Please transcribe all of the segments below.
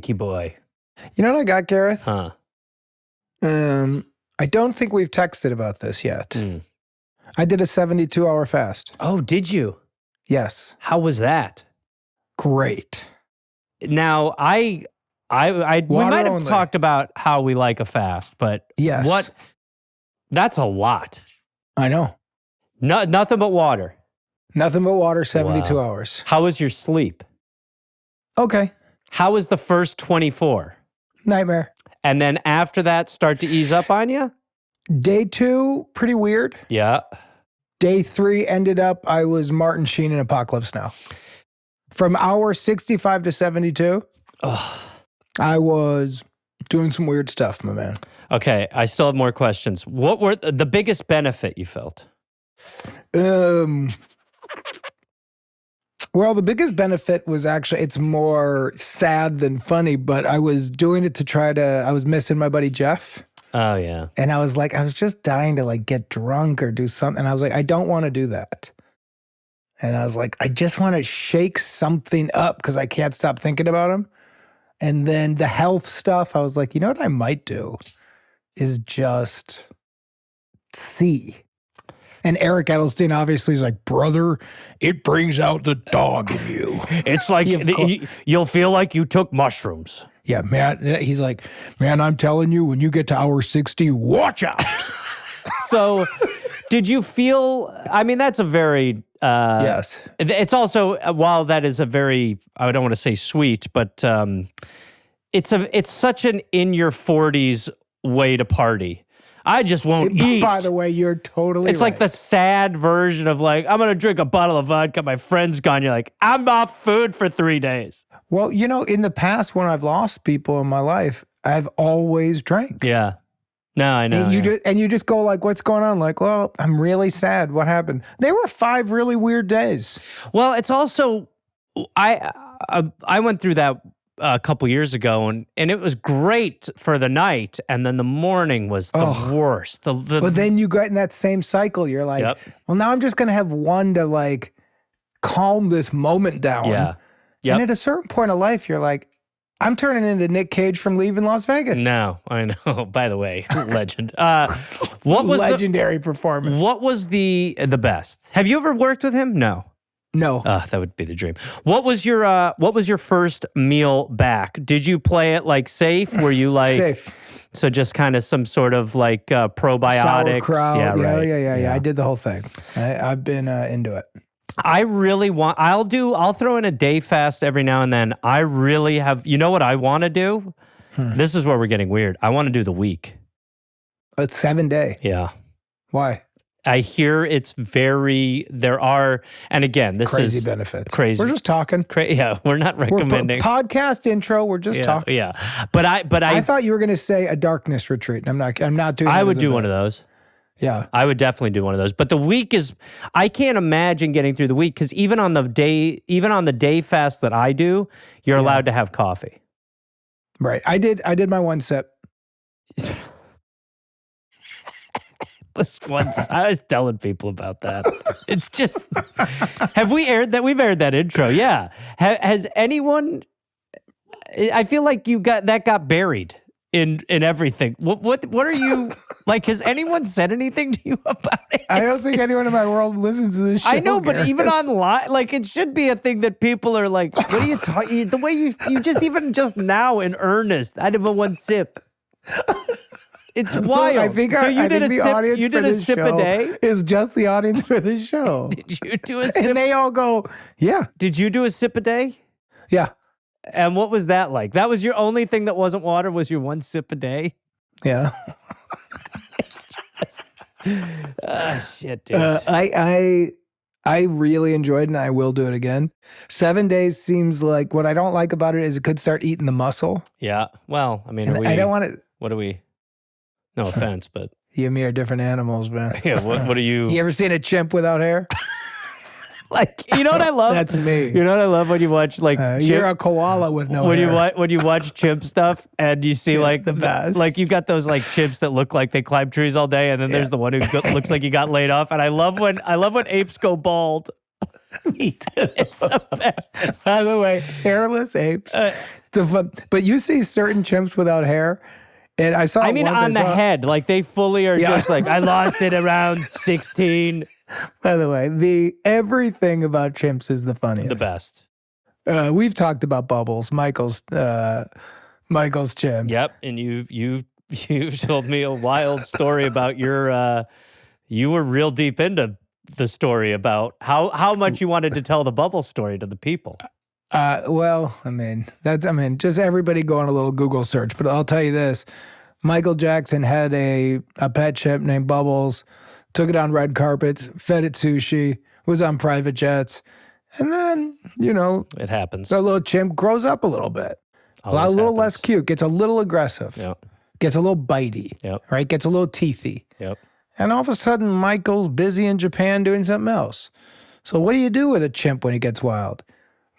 cheeky boy. You know what I got, Gareth? Huh. I don't think we've texted about this yet. I did a 72-hour fast. Oh, did you? Yes. How was that? Great. Now, we might have talked about how we like a fast, but yes. That's a lot. I know. Nothing but water. Nothing but water, 72 hours. How was your sleep? Okay. How was the first 24? Nightmare. And then after that, start to ease up on you? Day 2, pretty weird. Yeah. Day 3 ended up, I was Martin Sheen in Apocalypse Now. From hour 65 to 72, I was doing some weird stuff, my man. Okay, I still have more questions. What were the biggest benefit you felt? Well, the biggest benefit was actually, it's more sad than funny, but I was doing it I was missing my buddy Jeff. Oh, yeah. And I was just dying to get drunk or do something. And I was like, I don't want to do that. And I was like, I just want to shake something up because I can't stop thinking about him. And then the health stuff, I was like, you know what I might do is just see. And Eric Edelstein obviously is like, brother, it brings out the dog in you. It's like you'll feel like you took mushrooms. Yeah, man. He's like, man, I'm telling you, when you get to hour 60, watch out. So did you feel, I mean, that's a very, yes. It's also, while that is a very, I don't want to say sweet, but it's such an in your 40s way to party. I just won't eat. By the way, you're totally It's right. like the sad version of I'm going to drink a bottle of vodka. My friend's gone. You're like, I'm off food for 3 days. Well, in the past when I've lost people in my life, I've always drank. Yeah. No, I know. And you just go what's going on? Well, I'm really sad. What happened? They were 5 really weird days. Well, it's also, I went through that a couple years ago, and it was great for the night, and then the morning was the worst. But then you got in that same cycle. You're like, well, now I'm just going to have one to calm this moment down. Yeah. And at a certain point of life, you're like, I'm turning into Nick Cage from Leaving Las Vegas. No, I know. By the way, legend. What was legendary performance? What was the best? Have you ever worked with him? No. No. That would be the dream. What was your first meal back? Did you play it safe? Were you safe? So just kind of some sort of probiotics. Sauerkraut. Yeah, right. Yeah. I did the whole thing. I've been into it. I really want, I'll throw in a day fast every now and then. I really have, you know what I want to do? This is where we're getting weird. I want to do the week. It's 7-day. Yeah. Why? I hear it's there are, and again, this crazy is benefits. Crazy. We're just talking. Yeah, we're not recommending. Podcast intro, we're just talking. Yeah. But I thought you were going to say a darkness retreat. I'm not doing that. I would do one of those. Yeah. I would definitely do one of those. But the week is, I can't imagine getting through the week because even on the day fast that I do, you're allowed to have coffee. Right. I did my one sip. I was telling people about that. It's just, have we aired that? We've aired that intro. Yeah. Has anyone, I feel like that got buried in everything. What are you has anyone said anything to you about it? I don't think anyone in my world listens to this show. I know, but Gareth. even online, it should be a thing that people are like, what are you talking? The way you just now in earnest, I did one sip. It's wild. I think so you did a the sip. Audience You did for a this sip a show day. Is just the audience for this show. Did you do a sip? And they all go, yeah. Did you do a sip a day? Yeah. And what was that like? That was your only thing that wasn't water. Was your one sip a day? Yeah. Shit, dude. I really enjoyed it, and I will do it again. 7 days seems like, what I don't like about it is it could start eating the muscle. Yeah. Well, I mean, I don't want to. What are we? No offense, but you and me are different animals, man. Yeah. What are you? You ever seen a chimp without hair? You know what I love? That's me. You know what I love when you watch you're a koala with no hair. When you watch chimp stuff and you see the best. You got those chimps that look like they climb trees all day, and then there's the one who looks like he got laid off. And I love when apes go bald. Me too. It's the best. By the way, hairless apes. But you see certain chimps without hair, and I saw. I mean, on the head, like they fully are just like, I lost it around 16. By the way, everything about chimps is the funniest. The best. We've talked about Bubbles, Michael's chimp. Yep, and you told me a wild story about your. You were real deep into the story about how much you wanted to tell the Bubble story to the people. Well, just everybody go on a little Google search. But I'll tell you this: Michael Jackson had a pet chimp named Bubbles. Took it on red carpets, fed it sushi, was on private jets, and then it happens. The little chimp grows up a little bit, a little less cute, gets a little aggressive, gets a little bitey, right? Gets a little teethy. Yep. And all of a sudden, Michael's busy in Japan doing something else. So what do you do with a chimp when he gets wild?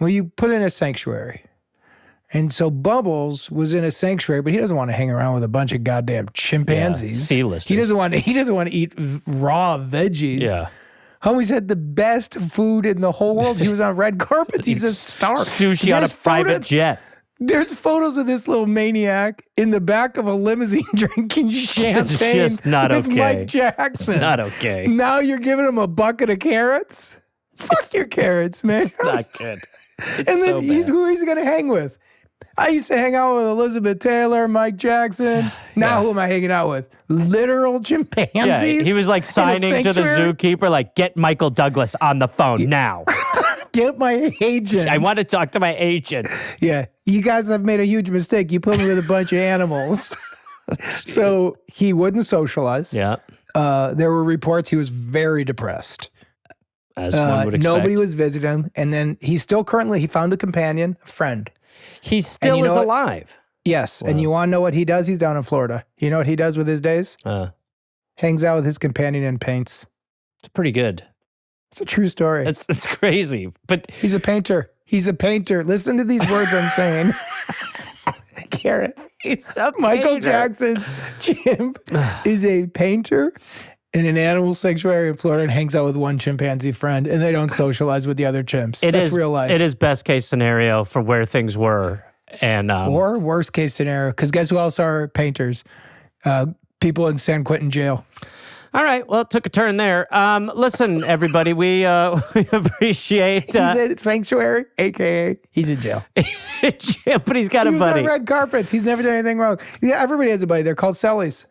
Well, you put in a sanctuary. And so Bubbles was in a sanctuary, but he doesn't want to hang around with a bunch of goddamn chimpanzees. C-listers. He doesn't want to eat raw veggies. Yeah. Homie's had the best food in the whole world. He was on red carpets. He's a star. Sushi on a private jet. There's photos of this little maniac in the back of a limousine drinking champagne It's just not with okay. Mike Jackson. It's not okay. Now you're giving him a bucket of carrots? Fuck your carrots, man. It's not good. It's And so then bad. who is he going to hang with? I used to hang out with Elizabeth Taylor, Mike Jackson. Now who am I hanging out with? Literal chimpanzees? Yeah, he was like signing to the zookeeper, like, get Michael Douglas on the phone now. Get my agent. I want to talk to my agent. Yeah, you guys have made a huge mistake. You put me with a bunch of animals. So he wouldn't socialize. Yeah. There were reports he was very depressed. As one would expect. Nobody was visiting him. And then he found a companion, a friend. He still is alive. Yes. Wow. And you want to know what he does? He's down in Florida. You know what he does with his days? Hangs out with his companion and paints. It's pretty good. It's a true story. It's crazy. But he's a painter. He's a painter. Listen to these words I'm saying. Gareth. Michael Jackson's chimp is a painter in an animal sanctuary in Florida and hangs out with one chimpanzee friend, and they don't socialize with the other chimps. That's real life. It is best case scenario for where things were. And or worst case scenario, because guess who else are painters? People in San Quentin jail. All right. Well, it took a turn there. Listen, everybody, we appreciate... he's in sanctuary, a.k.a. he's in jail. He's in jail, but he's got a buddy. He was on red carpets. He's never done anything wrong. Yeah, everybody has a buddy. They're called Sellies.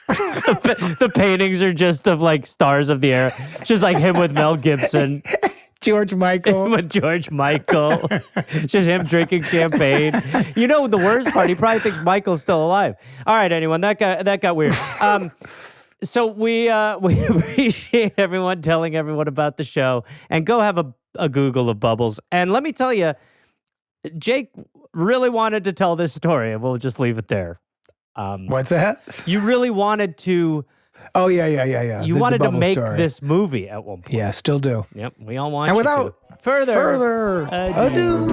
The paintings are just of like stars of the era. Just like him with Mel Gibson. George Michael. With George Michael. It's just him drinking champagne. You know the worst part? He probably thinks Michael's still alive. All right, anyone, that got weird. So we appreciate everyone telling everyone about the show. And go have a Google of Bubbles. And let me tell you, Jake really wanted to tell this story, and we'll just leave it there. What's that? You really wanted to... Oh, yeah. You wanted to make this movie at one point. Yeah, still do. Yep, we all want and you without to. Further ado.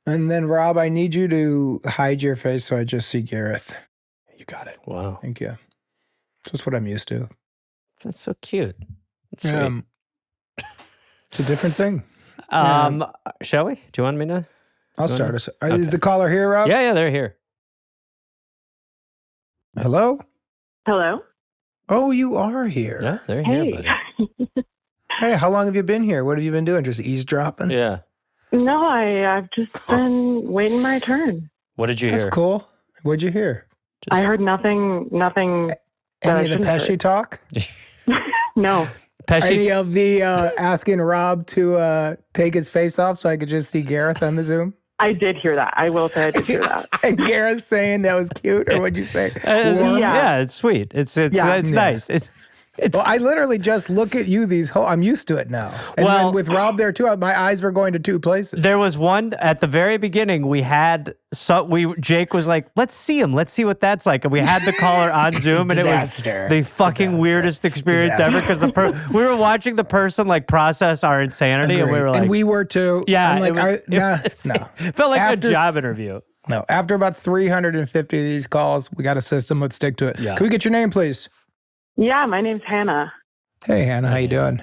And then, Rob, I need you to hide your face so I just see Gareth. You got it. Wow. Thank you. That's what I'm used to. That's so cute. That's sweet. It's a different thing. Shall we? Do you want me to? I'll start us. Is the caller here, Rob? Yeah, they're here. Hello? Hello? Oh, you are here. Yeah, they're here, buddy. Hey, how long have you been here? What have you been doing? Just eavesdropping? Yeah. No, I've just been waiting my turn. What did you hear? That's cool. What'd you hear? I heard nothing. Any of the Pesci talk? No. Pesci? Any of the asking Rob to take his face off so I could just see Gareth on the Zoom? I did hear that. I will say I did hear that. And Gareth saying that was cute, or what'd you say? Yeah, it's sweet. It's nice. Well, I literally just look at you I'm used to it now. And then with Rob there too, my eyes were going to two places. There was one at the very beginning. Jake was like, "Let's see him. Let's see what that's like." And we had the caller on Zoom, and it was the fucking weirdest experience ever because we were watching the person like process our insanity, and we were like, and we were too. Yeah, I'm like, no. it felt like a job interview. No. After about 350 of these calls, we got a system. Let's stick to it. Yeah. Can we get your name, please? Yeah, my name's Hannah. Hey, Hannah. How you doing?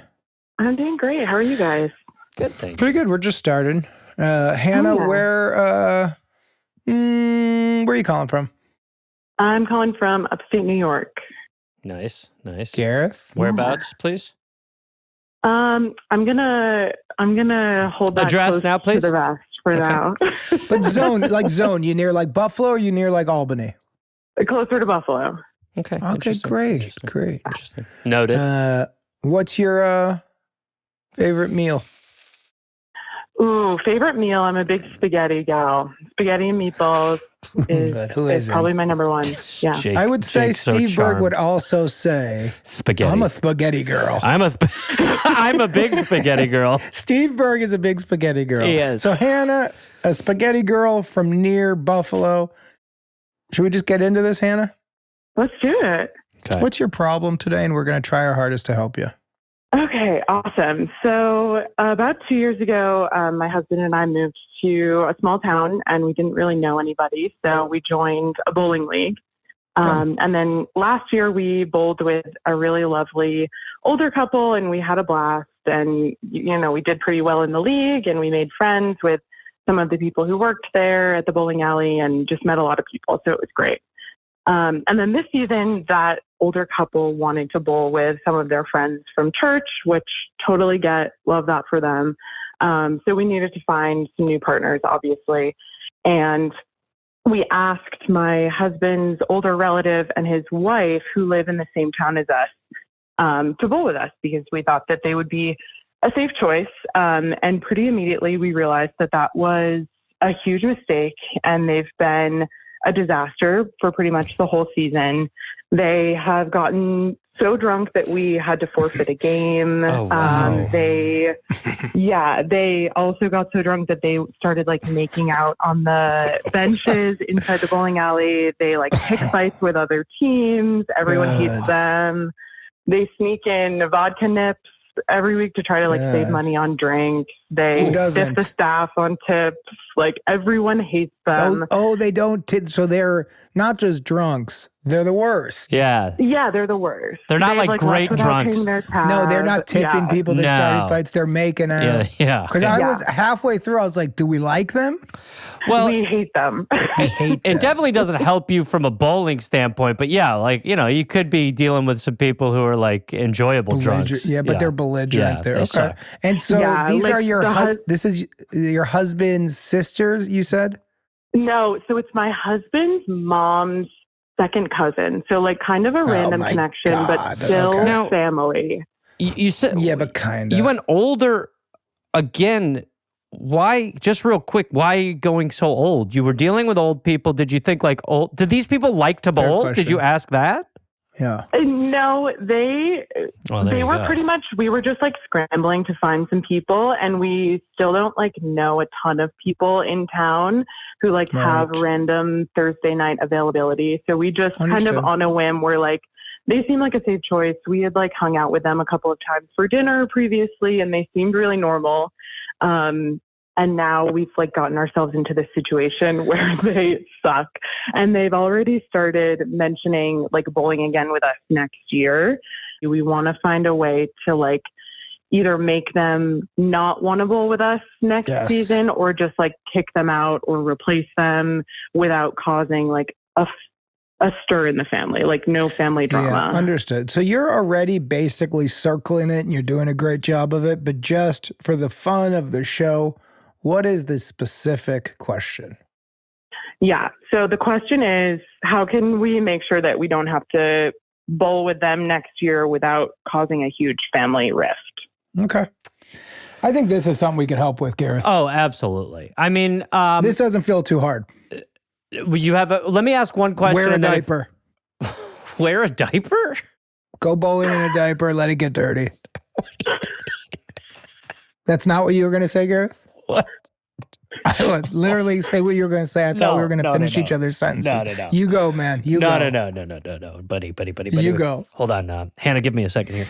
I'm doing great. How are you guys? Good thing. Pretty good. We're just starting. Hannah, yeah. where are you calling from? I'm calling from upstate New York. Nice. Gareth? Whereabouts, please? I'm gonna hold that Address close now, please? to the vest for Okay. now. But zone. You near like Buffalo or you near like Albany? Closer to Buffalo. Okay. Okay, Interesting. great. Great. Interesting. Noted. What's your favorite meal? Ooh, favorite meal. I'm a big spaghetti gal. Spaghetti and meatballs is, But who is isn't? probably my number one. Yeah. Jake- I would say Jake's so Steve Berg charmed. would also say, Spaghetti. I'm a spaghetti girl. I'm a big spaghetti girl. Steve Berg is a big spaghetti girl. He is. So Hannah, a spaghetti girl from near Buffalo. Should we just get into this, Hannah? Let's do it. Okay. What's your problem today? And we're going to try our hardest to help you. Okay, awesome. So about 2 years ago, my husband and I moved to a small town and we didn't really know anybody. So we joined a bowling league. And then last year we bowled with a really lovely older couple and we had a blast. And, you know, we did pretty well in the league and we made friends with some of the people who worked there at the bowling alley and just met a lot of people. So it was great. And then this season, that older couple wanted to bowl with some of their friends from church, which totally love that for them. So we needed to find some new partners, obviously. And we asked my husband's older relative and his wife, who live in the same town as us, to bowl with us because we thought that they would be a safe choice. And pretty immediately, we realized that that was a huge mistake, and they've been a disaster for pretty much the whole season. They have gotten so drunk that we had to forfeit a game. Oh, wow. They also got so drunk that they started like making out on the benches inside the bowling alley. They like pick fights with other teams. Everyone hates them. They sneak in vodka nips every week to try to like save money on drinks. They stiff the staff on tips. Like everyone hates them. They don't. So they're not just drunks. They're the worst. Yeah. Yeah, they're the worst. They're not like great drunks. No, they're not tipping people that started fights. They're making out. Yeah. Because I was halfway through, I was like, do we like them? Well, we hate them. We hate them. It definitely doesn't help you from a bowling standpoint, but yeah, like, you know, you could be dealing with some people who are like enjoyable drunks. Yeah, but they're belligerent. Yeah, Okay. suck. And so these like are your, this is your husband's sisters, you said? No, so it's my husband's mom's second cousin. So like kind of a random connection, but still family. You said, yeah, but kind of. You went older again. Why, just real quick, why are you going so old? You were dealing with old people. Did you think like did these people like to bowl? Did you ask that? Yeah. No, they were pretty much, we were just like scrambling to find some people, and we still don't like know a ton of people in town who like have random Thursday night availability. So we just kind of on a whim were like, they seem like a safe choice. We had like hung out with them a couple of times for dinner previously and they seemed really normal. And now we've like gotten ourselves into this situation where they suck, and they've already started mentioning like bowling again with us next year. We want to find a way to like either make them not want to bowl with us next season, or just like kick them out or replace them without causing like a stir in the family, like no family drama. Yeah, understood. So you're already basically circling it and you're doing a great job of it, but just for the fun of the show, what is the specific question? Yeah. So the question is, how can we make sure that we don't have to bowl with them next year without causing a huge family rift? Okay. I think this is something we could help with, Gareth. Oh, absolutely. I mean, this doesn't feel too hard. You have let me ask one question. Wear a diaper. Wear a diaper? Go bowling in a diaper. Let it get dirty. That's not what you were going to say, Gareth? What? I would literally say what you were going to say. I thought we were going to finish each other's sentences. No. You go, man. You go. No, buddy. You go. Hold on, Hannah. Give me a second here.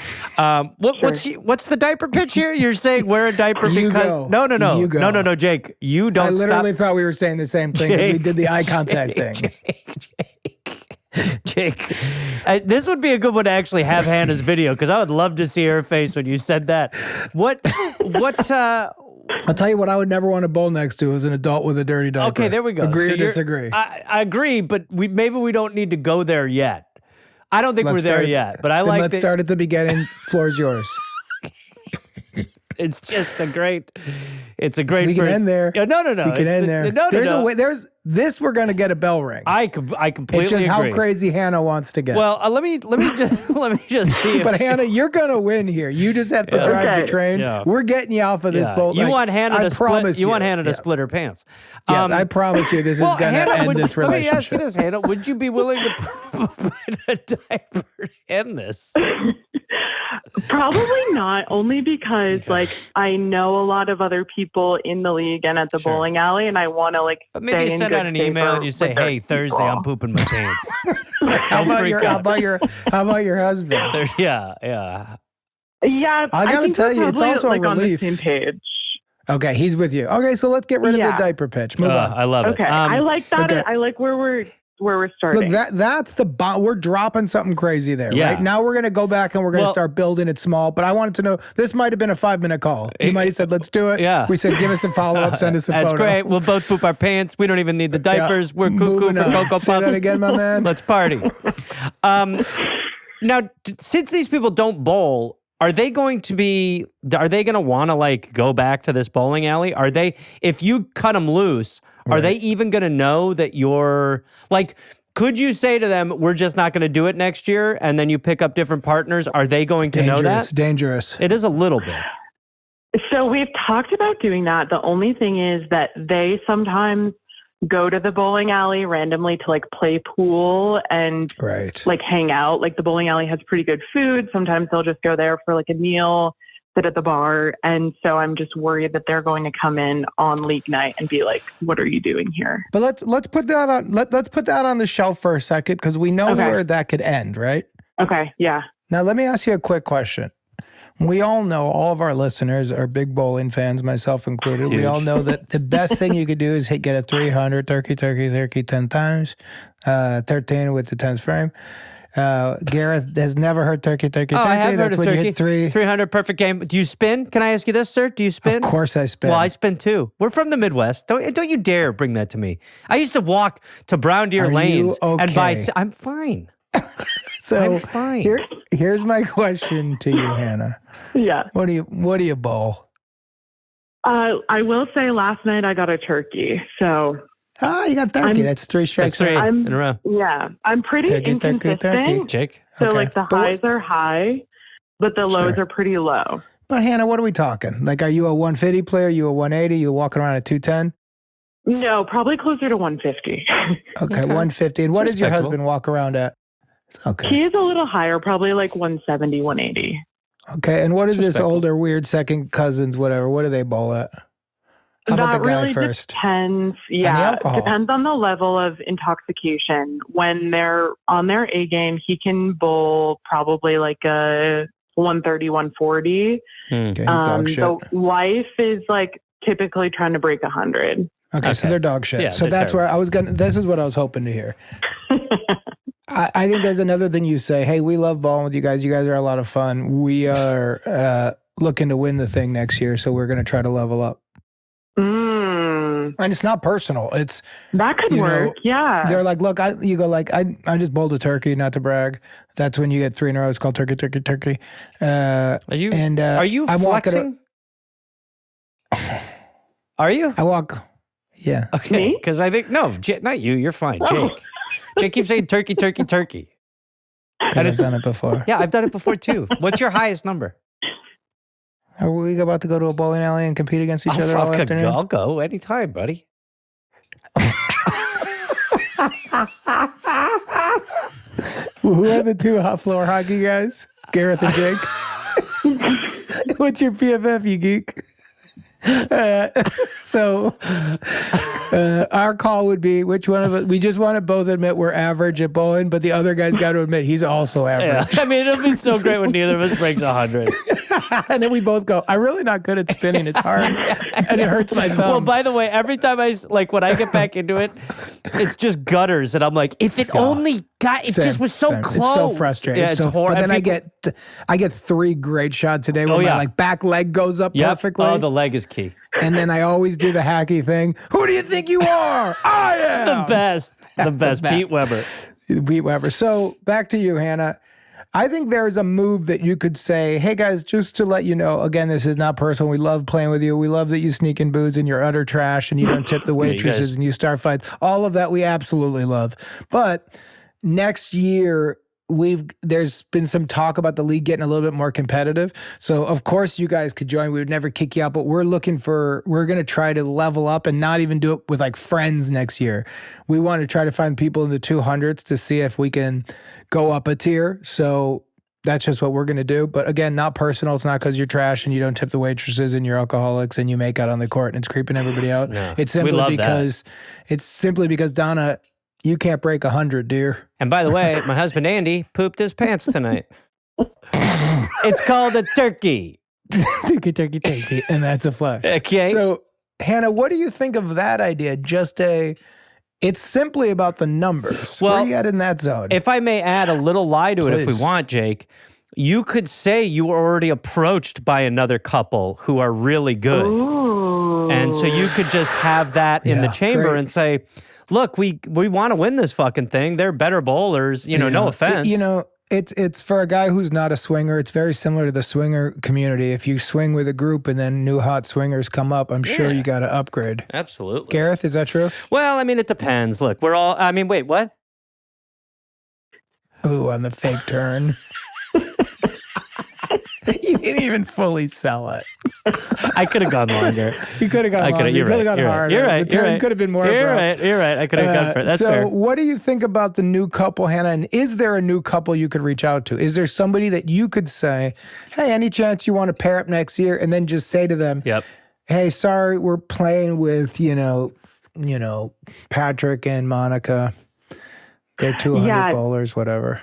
What's the diaper pitch here? You're saying wear a diaper You because go. no, You go. no, Jake. You don't. I literally stop. thought we were saying the same thing because we did the eye contact thing. Jake, this would be a good one to actually have Hannah's video because I would love to see her face when you said that. What? I'll tell you what I would never want to bowl next to is an adult with a dirty diaper. Okay, there we go. Agree So or disagree? I agree, but maybe we don't need to go there yet. I don't think we're there yet, but I then like let's start at the beginning. Floor's yours. It's just a great. It's a great. We can first, end there. No. We can end there. There's a way. There's this. We're gonna get a bell ring. I completely It's just agree. how crazy Hannah wants to get. Well, let me just see. But Hannah, you're gonna win here. You just have to drive the train. Yeah. We're getting you off of this boat. You want Hannah to split. You want Hannah to Yeah. split her pants. Yeah, I promise you, this is gonna Hannah, end this let me relationship. ask you this, Hannah: would you be willing to put a diaper in this? Probably not, only because like I know a lot of other people in the league and at the bowling alley, and I want to like. But maybe you send out an email and you say, "Hey, Thursday, I'm pooping my pants." How about your husband? Yeah. Yeah, I gotta think tell we're you, it's probably, also a like on the relief. same page. Okay, he's with you. Okay, so let's get rid of the diaper pitch. Move on. I love it. Okay, I like that. okay. I like where we're starting. Look, that's the we're dropping something crazy there, Yeah. right? Now we're going to go back and we're going to start building it small. But I wanted to know, this might have been a 5-minute call. He might have said, let's do it. Yeah. We said, give us a follow-up, send us a That's photo. great. We'll both poop our pants. We don't even need the diapers. We're cuckoo Moving for on. Cocoa Puffs. Say that again, my man. Let's party. Now, since these people don't bowl, are they going to want to like go back to this bowling alley? Are they, if you cut them loose, are they even going to know that you're like, could you say to them, we're just not going to do it next year, and then you pick up different partners? Are they going to know that? Dangerous. It is a little bit. So we've talked about doing that. The only thing is that they sometimes go to the bowling alley randomly to like play pool and like hang out. Like the bowling alley has pretty good food. Sometimes they'll just go there for like a meal, sit at the bar. And so I'm just worried that they're going to come in on league night and be like, what are you doing here? But let's put that on let's put that on the shelf for a second, because we know where that could end, right? Okay, yeah. Now let me ask you a quick question. We all know, all of our listeners are big bowling fans, myself included. Huge. We all know that the best thing you could do is get a 300 turkey 10 times, 13 with the 10th frame. Gareth has never heard turkey. Oh, I have heard That's of when turkey. you hit 300, perfect game. Do you spin? Can I ask you this, sir? Do you spin? Of course I spin. Well, I spin too. We're from the Midwest. Don't you dare bring that to me. I used to walk to Brown Deer Are you Lanes and buy. okay? I'm fine. So I'm fine. Here's my question to you, Hannah. Yeah. What do you bowl? I will say last night I got a turkey. So You got turkey. That's 3 strikes. That's 3 I'm- in a row. yeah, I'm pretty inconsistent. turkey. Jake. So Okay. like the But highs are high, but the lows are pretty low. But Hannah, what are we talking? Like, are you a 150 player? You a 180? You walking around at 210? No, probably closer to 150. Okay, 150. And what does your respectable. husband walk around at? Okay. He is a little higher, probably like 170, 180. Okay, and what is this respectable. older, weird second cousins, whatever? What do they bowl at? How about That the guy really first? depends. the Yeah, alcohol. depends on the level of intoxication. When they're on their A game, he can bowl probably like a 130, 140. Okay, he's dog shit. The wife is like typically trying to break 100. Okay, so they're dog shit. Yeah, so they're that's terrible. where I was going. This is what I was hoping to hear. I think there's another thing you say. Hey, we love bowling with you guys. You guys are a lot of fun. We are looking to win the thing next year, so we're going to try to level up. And it's not personal. It's That could you know, work. Yeah. they're like, look, I just bowled a turkey, not to brag. That's when you get 3 in a row. It's called turkey. Are you I'm walking flexing? Are you? I walk. Yeah. Okay, Me? because I think not you. You're fine, Oh. Jake. Jake keeps saying turkey. Because I've done it before. Yeah, I've done it before too. What's your highest number? Are we about to go to a bowling alley and compete against each other all afternoon? I'll go anytime, buddy. Who are the 2 hot floor hockey guys? Gareth and Jake. What's your PFF, you geek? So our call would be which one of us. We just want to both admit we're average at bowling, but the other guy's got to admit he's also average. Yeah. I mean, it'll be so great when neither of us breaks 100. And then we both go, I'm really not good at spinning. It's hard. And it hurts my thumb. Well, by the way, every time when I get back into it, it's just gutters. And I'm like, if it only got, it just was so close. It's so frustrating. Yeah, it's so horrible. But then I get 3 great shots today where my back leg goes up perfectly. Oh, the leg is key. And then I always do the hacky thing. Who do you think you are? I am. The best. The best. Pete Weber. Pete Weber. So back to you, Hannah. I think there's a move that you could say, hey guys, just to let you know, again, this is not personal. We love playing with you. We love that you sneak in booze and you're utter trash and you don't tip the waitresses and you start fights. All of that we absolutely love. But next year, there's been some talk about the league getting a little bit more competitive. So of course you guys could join. We would never kick you out, but we're going to try to level up and not even do it with like friends next year. We want to try to find people in the 200s to see if we can go up a tier. So that's just what we're going to do. But again, not personal. It's not because you're trash and you don't tip the waitresses and you're alcoholics and you make out on the court and it's creeping everybody out. No, it's simply because Donna, you can't break 100, dear. And by the way, my husband Andy pooped his pants tonight. It's called a turkey. turkey. And that's a flex. Okay. So, Hannah, what do you think of that idea? It's simply about the numbers. Well, where are you at in that zone? If I may add a little lie to it, if we want, Jake, you could say you were already approached by another couple who are really good. Ooh. And so you could just have that in the chamber and say, look, we want to win this fucking thing. They're better bowlers. No offense. It's for a guy who's not a swinger. It's very similar to the swinger community. If you swing with a group and then new hot swingers come up, I'm sure you got to upgrade. Absolutely. Gareth, is that true? Well, I mean, it depends. Look, wait, what? Ooh, on the fake turn. You didn't even fully sell it. I could have gone longer. You could have gone longer. You could have gone harder. You're right. The turn could have been more abrupt. You're right. I could have gone for it. That's fair. So what do you think about the new couple, Hannah? And is there a new couple you could reach out to? Is there somebody that you could say, hey, any chance you want to pair up next year? And then just say to them, hey, sorry, we're playing with, Patrick and Monica. They're 200 bowlers, whatever.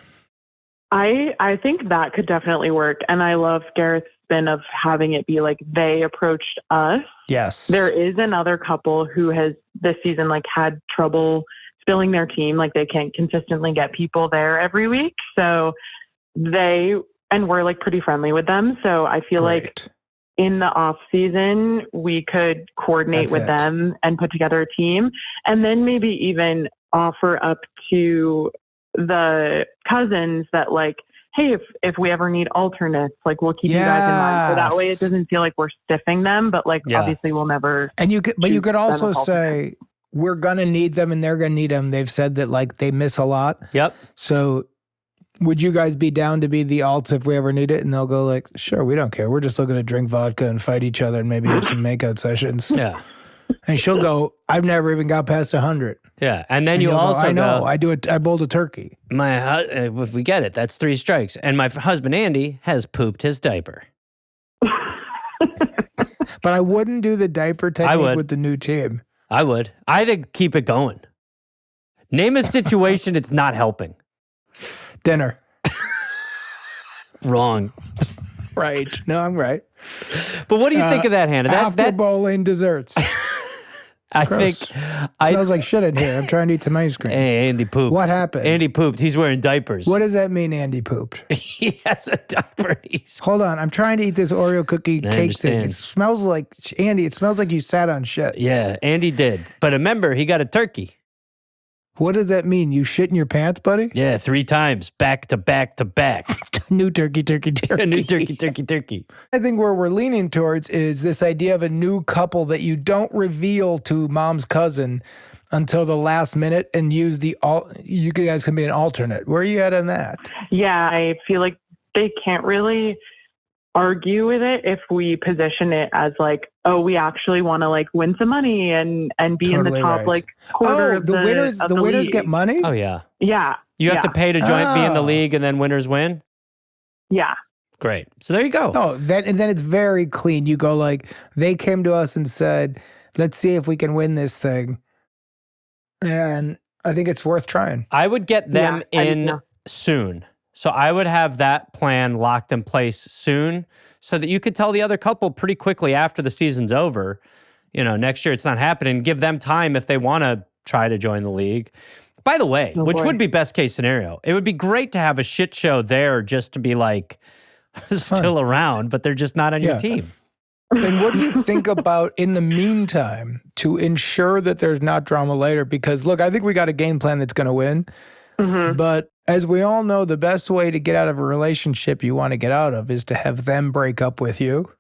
I think that could definitely work. And I love Gareth's spin of having it be like they approached us. Yes. There is another couple who has this season had trouble filling their team. They can't consistently get people there every week. So we're pretty friendly with them. So I feel like in the off season, we could coordinate with them and put together a team and then maybe even offer up to the cousins that hey, if we ever need alternates, we'll keep you guys in mind. So that way it doesn't feel like we're stiffing them, but obviously we'll never. And you could also say we're going to need them and they're going to need them. They've said that they miss a lot. Yep. So would you guys be down to be the alts if we ever need it? And they'll go sure, we don't care. We're just looking to drink vodka and fight each other and maybe have some makeout sessions. Yeah. And she'll go, I've never even got past 100. Yeah. And then you also I know. I bowled a turkey. If we get it, that's 3 strikes. And my husband, Andy, has pooped his diaper. But I wouldn't do the diaper technique with the new team. I would. I think keep it going. Name a situation it's not helping. Dinner. Wrong. Right. No, I'm right. But what do you think of that, Hannah? After bowling desserts. I think smells like shit in here. I'm trying to eat some ice cream. Hey, Andy pooped. What happened? Andy pooped. He's wearing diapers. What does that mean, Andy pooped? He has a diaper. Hold on. I'm trying to eat this Oreo cookie cake thing. It smells like, Andy, it smells like you sat on shit. Yeah, Andy did. But remember, he got a turkey. What does that mean? You shit in your pants, buddy? Yeah, 3 times, back to back to back. New turkey. New turkey. I think where we're leaning towards is this idea of a new couple that you don't reveal to mom's cousin until the last minute and use you guys can be an alternate. Where are you at on that? Yeah, I feel like they can't really argue with it if we position it as we actually want to win some money and be in the top quarter of the winners get money? Oh yeah. Yeah. You have to pay to be in the league and then winners win? Yeah. Great. So there you go. No, and then it's very clean. You go like, they came to us and said, let's see if we can win this thing. And I think it's worth trying. I would get them in soon. So I would have that plan locked in place soon so that you could tell the other couple pretty quickly after the season's over, next year it's not happening. Give them time if they want to try to join the league. By the way, which would be best case scenario. It would be great to have a shit show there just to be like still around, but they're just not on your team. And what do you think about, in the meantime, to ensure that there's not drama later? Because, look, I think we got a game plan that's going to win. Mm-hmm. But as we all know, the best way to get out of a relationship you want to get out of is to have them break up with you.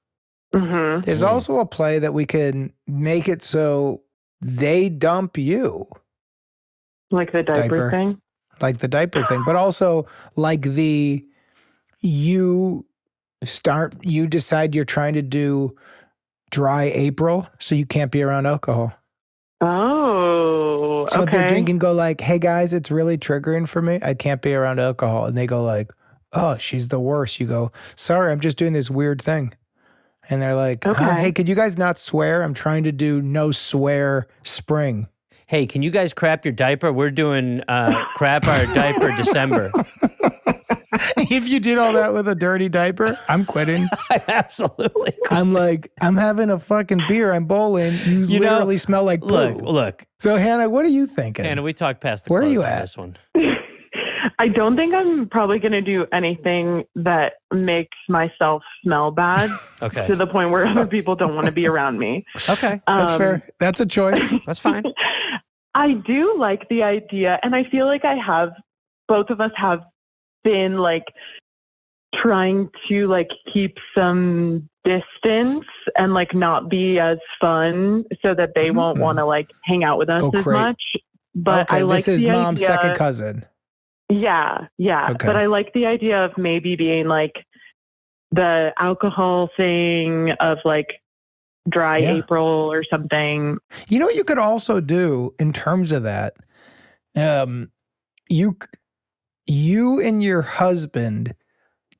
Mm-hmm. There's also a play that we can make it so they dump you. Like the diaper thing? Like the diaper thing. But also like you decide you're trying to do dry April, so you can't be around alcohol. Oh, so if they're drinking, go like, hey guys, it's really triggering for me. I can't be around alcohol. And they go like, oh, she's the worst. You go, sorry, I'm just doing this weird thing. And they're like, hey, could you guys not swear? I'm trying to do no swear spring. Hey, can you guys crap your diaper? We're doing crap our diaper December. If you did all that with a dirty diaper, I'm quitting. I absolutely quit. I'm like, I'm having a fucking beer. I'm bowling. You literally smell like poo. Look. So, Hannah, what are you thinking? Hannah, we talked past the Where are you on at? This one. I don't think I'm probably going to do anything that makes myself smell bad to the point where other people don't want to be around me. Okay. That's fair. That's a choice. That's fine. I do like the idea, and I feel like both of us have been like trying to like keep some distance and like not be as fun so that they won't want to like hang out with us as much. But I like this is the mom's idea, second cousin. Yeah. Okay. But I like the idea of maybe being like the alcohol thing of like dry April or something. You know what you could also do in terms of that? You and your husband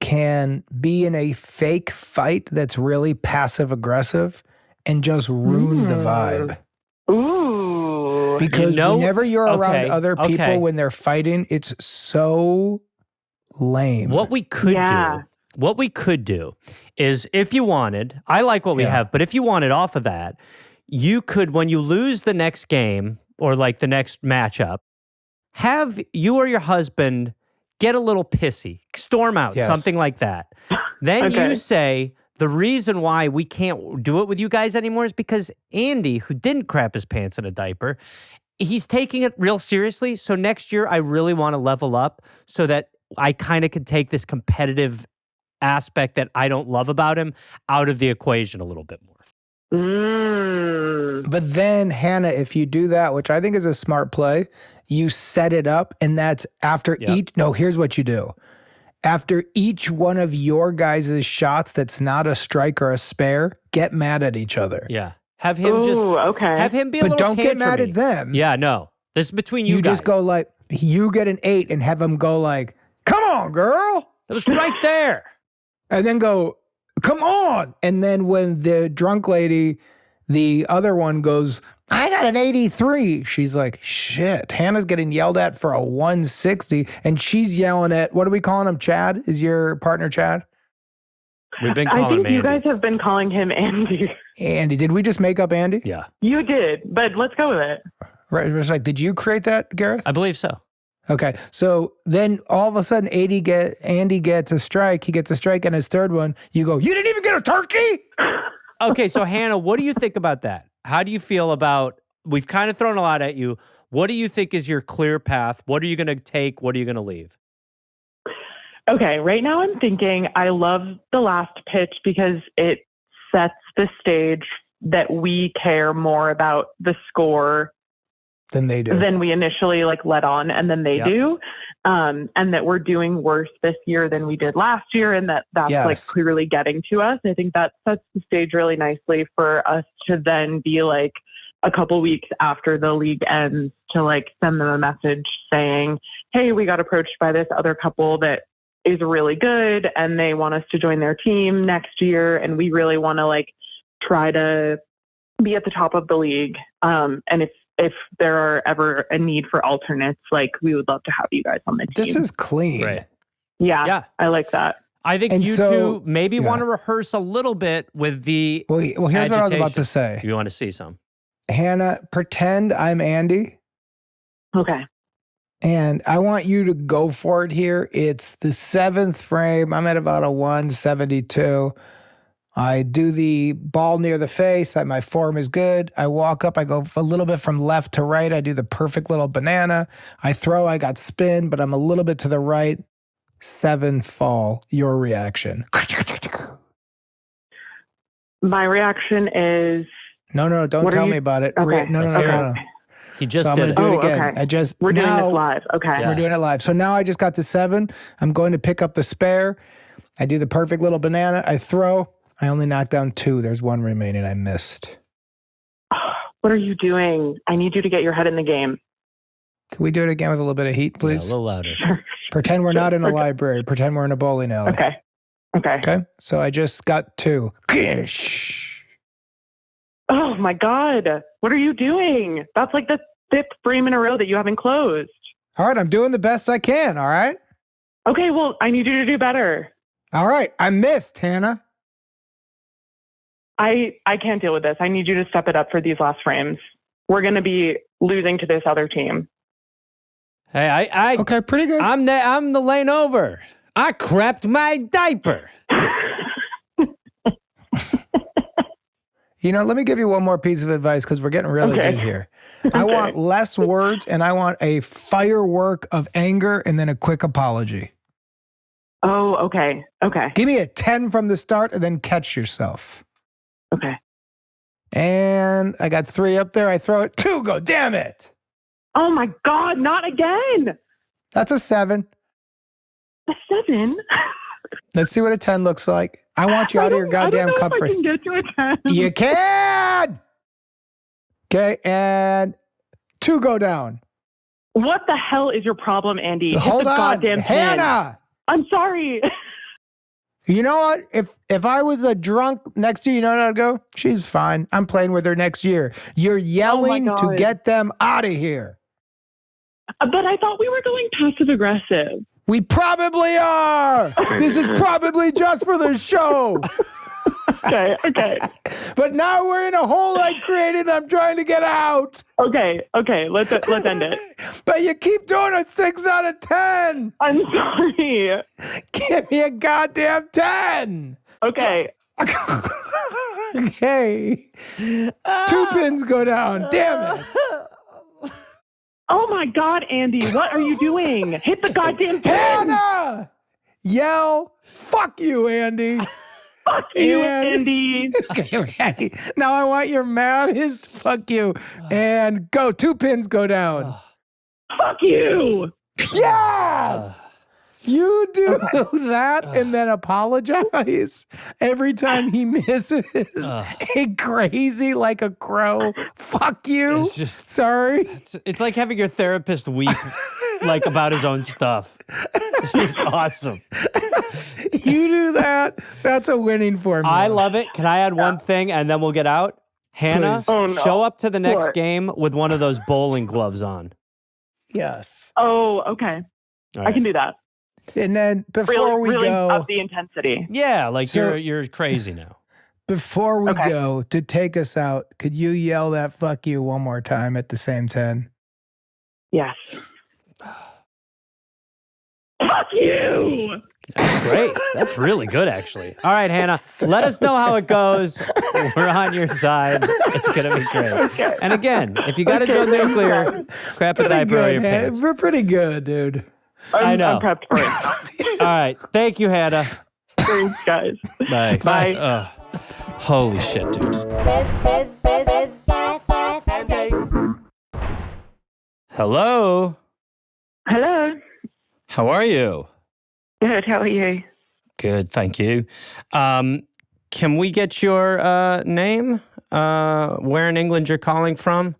can be in a fake fight that's really passive aggressive and just ruin the vibe. Ooh. Because whenever you're around other people when they're fighting, it's so lame. What we could do is, if you wanted, I like what we have, but if you wanted off of that, you could, when you lose the next game or like the next matchup, have you or your husband get a little pissy, storm out, something like that. Then you say, the reason why we can't do it with you guys anymore is because Andy, who didn't crap his pants in a diaper, he's taking it real seriously. So next year, I really want to level up so that I kind of can take this competitive aspect that I don't love about him out of the equation a little bit more. But then, Hannah, if you do that, which I think is a smart play, you set it up, and that's after each. No, here's what you do. After each one of your guys' shots that's not a strike or a spare, get mad at each other. Yeah. Have him have him be a little But don't get mad tantrumy. at them. Yeah, no. This is between you guys. You just go like, you get an 8 and have them go like, come on, girl. It was right there. And then go, come on. And then when the drunk lady, the other one goes, I got an 83. She's like, shit, Hannah's getting yelled at for a 160. And she's yelling at, what are we calling him? Chad? Is your partner Chad? We've been calling him Andy. I think you guys have been calling him Andy. Andy. Did we just make up Andy? Yeah. You did, but let's go with it. Right. It was like, did you create that, Gareth? I believe so. Okay. So then all of a sudden, Andy gets a strike. He gets a strike on his third one. You go, you didn't even get a turkey? Okay. So Hannah, what do you think about that? How do you feel about, we've kind of thrown a lot at you. What do you think is your clear path? What are you going to take? What are you going to leave? Okay, right now I'm thinking I love the last pitch because it sets the stage that we care more about the score than they do. Than we initially like let on, and then they do. And that we're doing worse this year than we did last year, and that's like clearly getting to us. I think that sets the stage really nicely for us to then be like a couple weeks after the league ends to like send them a message saying, hey, we got approached by this other couple that is really good and they want us to join their team next year. And we really want to like try to be at the top of the league. And if there are ever a need for alternates, like we would love to have you guys on the team. This is clean. Right. Yeah. I like that. I think And you so- two maybe want to rehearse a little bit with the Well, here's what I was about to say. You want to see some? Hannah, pretend I'm Andy. Okay. And I want you to go for it here. It's the 7th frame. I'm at about a 172. I do the ball near the face. My form is good. I walk up. I go a little bit from left to right. I do the perfect little banana. I throw. I got spin, but I'm a little bit to the right. 7 fall. Your reaction. My reaction is... No, don't tell me about it. Okay. No. He just So I'm did going to it. do it again. Okay. We're doing this live. Okay. We're doing it live. So now I just got the 7. I'm going to pick up the spare. I do the perfect little banana. I throw. I only knocked down 2. There's 1 remaining. I missed. What are you doing? I need you to get your head in the game. Can we do it again with a little bit of heat, please? Yeah, a little louder. Pretend we're not in a library. Pretend we're in a bowling alley. Okay. So I just got 2. Oh my God. What are you doing? That's like the 5th frame in a row that you haven't closed. All right. I'm doing the best I can. All right. Okay. Well, I need you to do better. All right. I missed, Hannah. I can't deal with this. I need you to step it up for these last frames. We're going to be losing to this other team. Hey, I Okay, pretty good. I'm the lane over. I crapped my diaper. You know, let me give you one more piece of advice because we're getting really good here. I want less words and I want a firework of anger and then a quick apology. Oh, okay. Okay. Give me a 10 from the start and then catch yourself. Okay. And I got 3 up there. I throw it. 2 go. Damn it. Oh my God, not again. That's a 7. A 7? Let's see what a 10 looks like. I want you out of your goddamn comfort. I can get to a 10. You can. Okay, and 2 go down. What the hell is your problem, Andy? Hold Hit the on, goddamn Hannah. I'm sorry. You know what? If I was a drunk next to you, you know what I'd go? She's fine. I'm playing with her next year. You're yelling to God. get them out of here. But I thought we were going passive aggressive. We probably are. This is probably just for the show. Okay. But now we're in a hole I created and I'm trying to get out. Okay. Let's end it. But you keep doing it 6 out of 10. I'm sorry. Give me a goddamn 10. Okay. Okay. 2 pins go down. Damn it. Oh my God, Andy, what are you doing? Hit the goddamn pin. Hannah! Yell, fuck you, Andy. Fuck you, Andy. Okay, Andy. Now I want your maddest fuck you. And go. 2 pins go down. Fuck you. Yes! You do that and then apologize every time he misses a crazy like a crow. Fuck you. It's just sorry. It's like having your therapist weep like about his own stuff. It's just awesome. You do that. That's a winning formula. I love it. Can I add one thing and then we'll get out? Hannah, Please. Oh, no. show up to the next What? game with one of those bowling gloves on. Yes. Oh, okay. All I right. can do that. And then before we really go, up the intensity. Yeah, like So- you're crazy now. before we Okay. go to take us out, could you yell that fuck you one more time at the same 10? Yes. Fuck you. That's great. That's really good, actually. All right, Hannah, let us know how it goes. We're on your side. It's going to be great. Okay. And again, if you got to go nuclear, crap a diaper on your man. pants. We're pretty good, dude. I know. I'm prepped for it. All right. Thank you, Hannah. Thanks, guys. Bye. Bye. Holy shit, dude. Hello. Hello. How are you? Good. How are you? Good, thank you. Can we get your name, where in England you're calling from,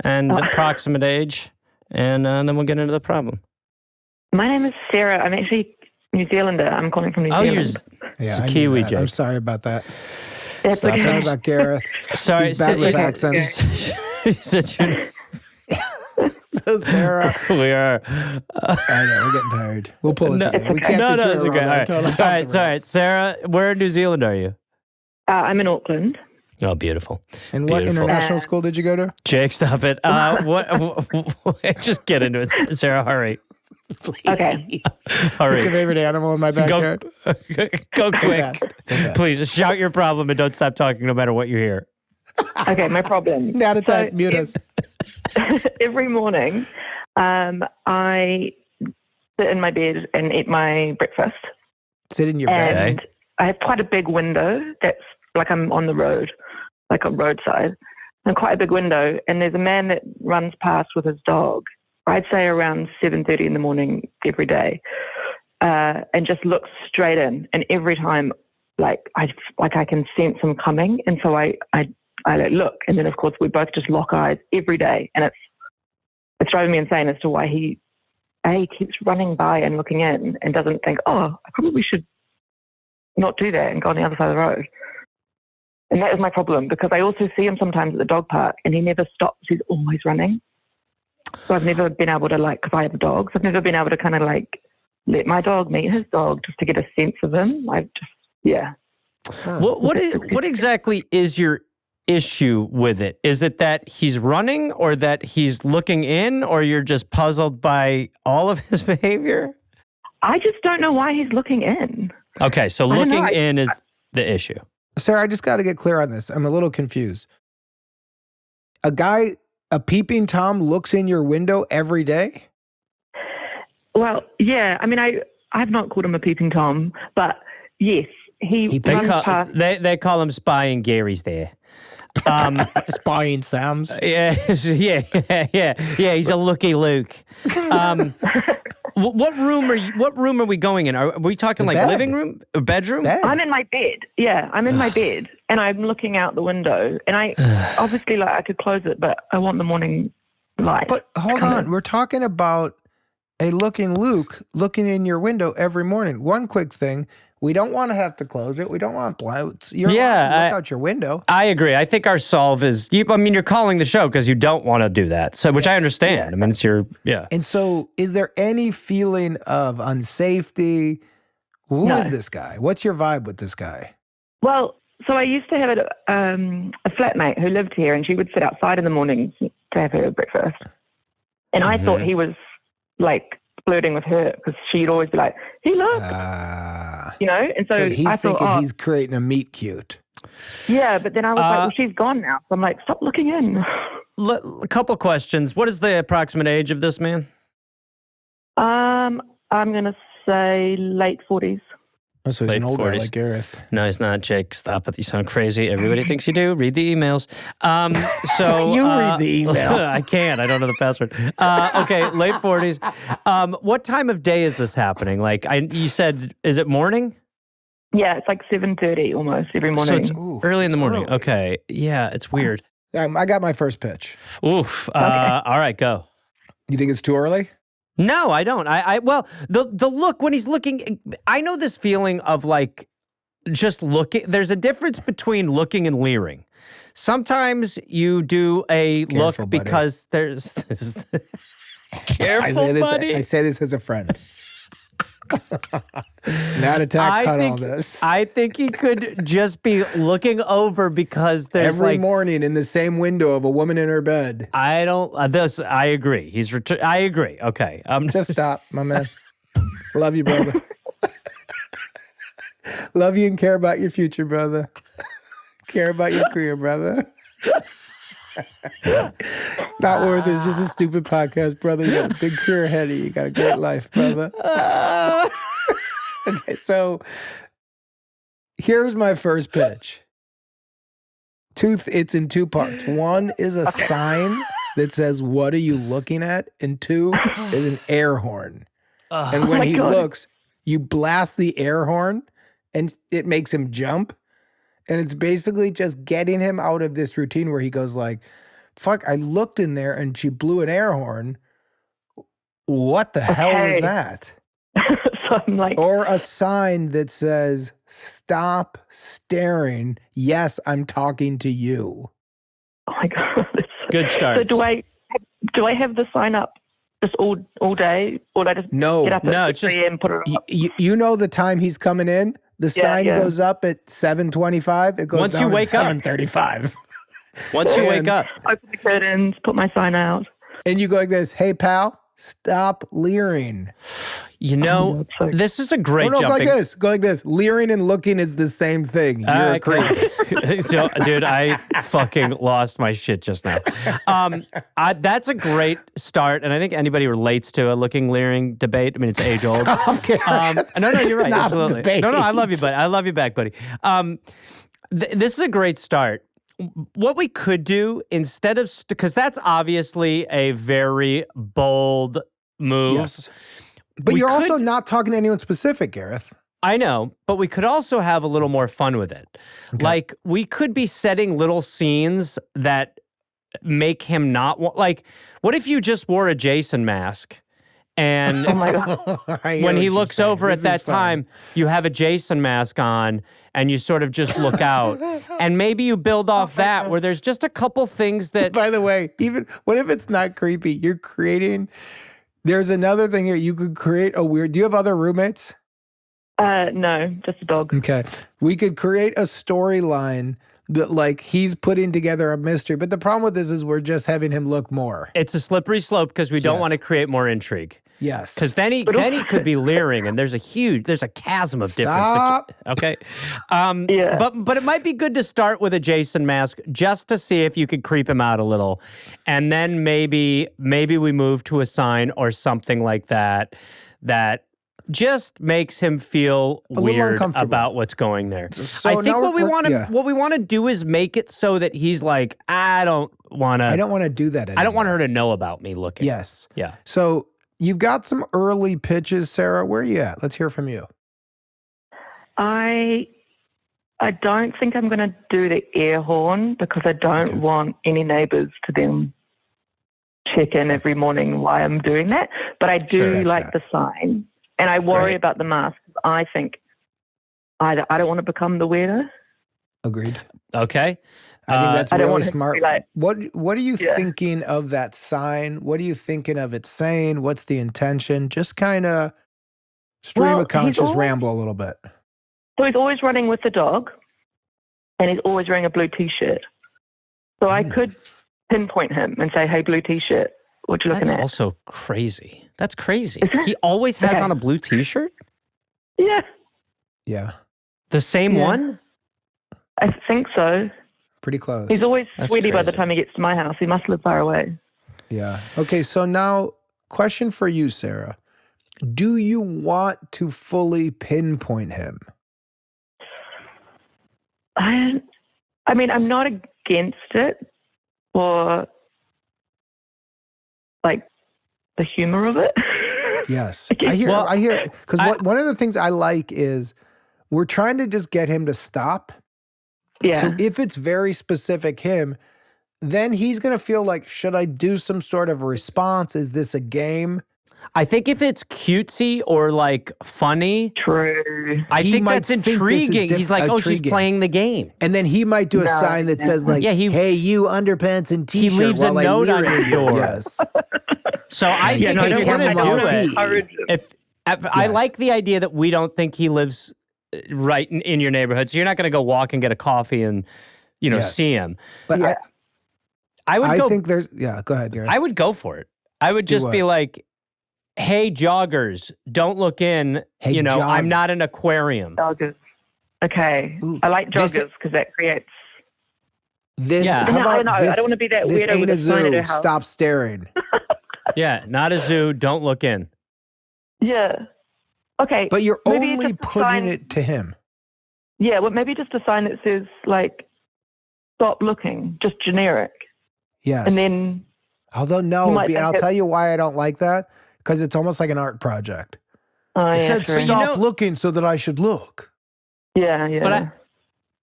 and approximate age, and then we'll get into the problem. My name is Sarah. I'm actually New Zealander. I'm calling from New Oh, you're Zealand. Yeah, I knew Kiwi, that. Jake. I'm sorry about that. That's Stop okay. Sorry about Gareth. Sorry, He's bad with okay, accents. Such an- So Sarah, we are. I know we're getting tired. We'll pull it No, together. We okay. can't no, be it's true okay. All right, totally all right, sorry, Sarah. Where in New Zealand are you? I'm in Auckland. Oh, beautiful. And what Beautiful. international school did you go to? Jake, stop it. Just get into it, Sarah. Hurry, Okay. What's hurry. your favorite animal in my backyard? Go Go quick. fast. Go fast. Please shout your problem and don't stop talking, no matter what you hear. Okay, my problem. Not attack. So Mute us. every morning, I sit in my bed and eat my breakfast. Sit in your bed. And I have quite a big window that's like I'm on the road, like a roadside, and quite a big window. And there's a man that runs past with his dog, I'd say around 7:30 in the morning every day, and just looks straight in. And every time, I can sense him coming. And so I look, and then of course we both just lock eyes every day. And it's driving me insane as to why he keeps running by and looking in and doesn't think, oh, I probably should not do that and go on the other side of the road. And that is my problem, because I also see him sometimes at the dog park and he never stops. He's always running. So I've never been able to, because I have dogs, I've never been able to kind of let my dog meet his dog just to get a sense of him. What exactly is your issue with it? Is it that he's running, or that he's looking in, or you're just puzzled by all of his behavior? I just don't know why he's looking in. Okay, so looking in is the issue. Sarah, I just got to get clear on this. I'm a little confused. A peeping Tom looks in your window every day? Well, yeah. I mean, I've not called him a peeping Tom, but yes, he runs past. They call him Spying Gary's there. Spying Sam's. Yeah. He's a looky Luke. What room are we going in? Are we talking Bed. living room or bedroom? Bed. I'm in my bed. Yeah, I'm in my bed, and I'm looking out the window. And I obviously I could close it, but I want the morning light. But hold on, we're talking about a looking Luke looking in your window every morning. One quick thing. We don't want to have to close it. We don't want blinds. You're allowed to look out your window. I agree. I think our solve is, you're calling the show because you don't want to do that. So, which I understand. I mean, it's yeah. And so is there any feeling of unsafety? Who is this guy? What's your vibe with this guy? Well, so I used to have a flatmate who lived here, and she would sit outside in the mornings to have her breakfast. And I thought he was flirting with her, because she'd always be like, "Hey, look," And so he's I thinking thought, he's creating a meet cute. Yeah, but then I was like, well, she's gone now. So I'm like, stop looking in. A couple questions. What is the approximate age of this man? I'm gonna say late 40s. Oh, so he's Late an old 40s. guy like Gareth. No, he's not, Jake. Stop it. You sound crazy. Everybody thinks you do. Read the emails. So You read the emails. I can't. I don't know the password. Okay, late 40s. What time of day is this happening? You said, is it morning? Yeah, it's 7:30 almost every morning. So it's early in the morning. early. Okay. Yeah, it's weird. I got my first pitch. Oof. All right, go. You think it's too early? No, I don't. Well, the look when he's looking, I know this feeling of just looking. There's a difference between looking and leering. Sometimes you do a Careful, look buddy. because there's careful, buddy. I say this as a friend. Not attack on this. I think he could just be looking over because there's Every morning in the same window of a woman in her bed. I don't. I agree. I agree. Okay. Just stop, my man. Love you, brother. Love you and care about your future, brother. Care about your career, brother. Not worth it. It's just a stupid podcast, brother. You got a big career ahead of you. You got a great life, brother. Okay, so here's my first pitch. It's in two parts. One is a sign that says, "What are you looking at?" And two is an air horn. And when he looks, you blast the air horn and it makes him jump. And it's basically just getting him out of this routine where he goes fuck, I looked in there and she blew an air horn. What the hell is that? So I'm like, Or a sign that says, "Stop staring. Yes, I'm talking to you." oh my God. Good start. So do I have the sign up just all day? Or do I just No. get up No, at it's just- 6 a.m. put it on? You know the time he's coming in? The sign goes up at 7:25. It goes Once down you at wake up. 7:35. Once you wake up. Open the curtains, put my sign out. And you go like this, "Hey, pal, stop leering." You know, so- this is a great No, go like jumping. this. Go like this. Leering and looking is the same thing. You're a creep. So, dude, I fucking lost my shit just now. That's a great start, and I think anybody relates to a looking, leering debate. I mean, it's age old. No, you're right. not a Absolutely. debate. No, I love you, buddy. I love you back, buddy. This is a great start. What we could do instead of because that's obviously a very bold move. Yes. But We you're could- also not talking to anyone specific, Gareth. I know, but we could also have a little more fun with it. Like, we could be setting little scenes that make him not want, like, what if you just wore a Jason mask and Oh my God. when he looks over at that time, you have a Jason mask on and you sort of just look out. And maybe you build off that where there's just a couple things that, By the way, even what if it's not creepy? You're creating. There's another thing here. You could create a weird. Do you have other roommates? No, just a dog. Okay. We could create a storyline that, like, he's putting together a mystery. But the problem with this is we're just having him look more. it's a slippery slope because we don't Yes. want to create more intrigue. Yes. Because then he could be leering, and there's a chasm of Stop. difference. Okay, Yeah. but it might be good to start with a Jason mask just to see if you could creep him out a little, and then maybe we move to a sign or something like that that just makes him feel little weird uncomfortable. about what's going there. So I think now what we we're- want to do is make it so that he's like, I don't want I don't want to do that anymore. I don't want her to know about me looking. Yes. Yeah. So you've got some early pitches, Sarah. Where are you at? Let's hear from you. I don't think I'm going to do the air horn because I don't want any neighbors to then check in every morning why I'm doing that. But I do Sure, like the sign, and I worry Right. about the mask. I think I don't want to become the weirdo. Agreed. Okay. I think that's I don't really want him to smart. be like- What are you Yeah. thinking of that sign? What are you thinking of it saying? What's the intention? Just kind of stream Well, of he's conscious always- ramble a little bit. So he's always running with the dog, and he's always wearing a blue T-shirt. So I could pinpoint him and say, "Hey, blue T-shirt, what you looking That's at?" also crazy. That's crazy. Is it? He always has Okay. on a blue T-shirt. Yeah, Yeah, The same Yeah. one. I think so. pretty close. He's always That's sweaty by the crazy. time he gets to my house. He must live far away. Yeah. Okay, so now question for you, Sarah. Do you want to fully pinpoint him? I mean, I'm not against it for like the humor of it. Yes. Okay. I hear because one of the things I like is we're trying to just get him to stop. Yeah. So if it's very specific him, then he's going to feel like, should I do some sort of response? Is this a game? I think if it's cutesy or like funny, True. I He think might that's think this is intriguing. He's like, oh, she's intriguing. playing the game. And then he might do a No, sign that says like, Yeah, hey, you underpants and He t-shirt. leaves a while I note on leer your at you." door. Yes. So I Yeah, think no, if I you're don't going to want do to it, encourage him. if I Yes. like the idea that we don't think he lives right in your neighborhood, so you're not going to go walk and get a coffee and Yes. see him. But Yeah. I would I go. think there's, go ahead, Gareth. I would go for it. I would Do just be what? like, "Hey, joggers, don't look in. Hey, I'm jog- not an aquarium." Joggers. Okay. Ooh, I like this- joggers because that creates. This, Yeah. how No, about no, this, I don't want to be that this weirdo ain't with a a sign at her zoo. house. Stop staring. Yeah, not a zoo. Don't look in. Yeah. Okay. But you're Maybe only just a putting sign- it to him. Yeah. Well, maybe just a sign that says like, "Stop looking," just generic, Yes. and then Although, You no, might I'll think it- tell you why I don't like that. Because it's almost like an art project. oh It yeah, said, true. stop looking so that I should look. Yeah, yeah. But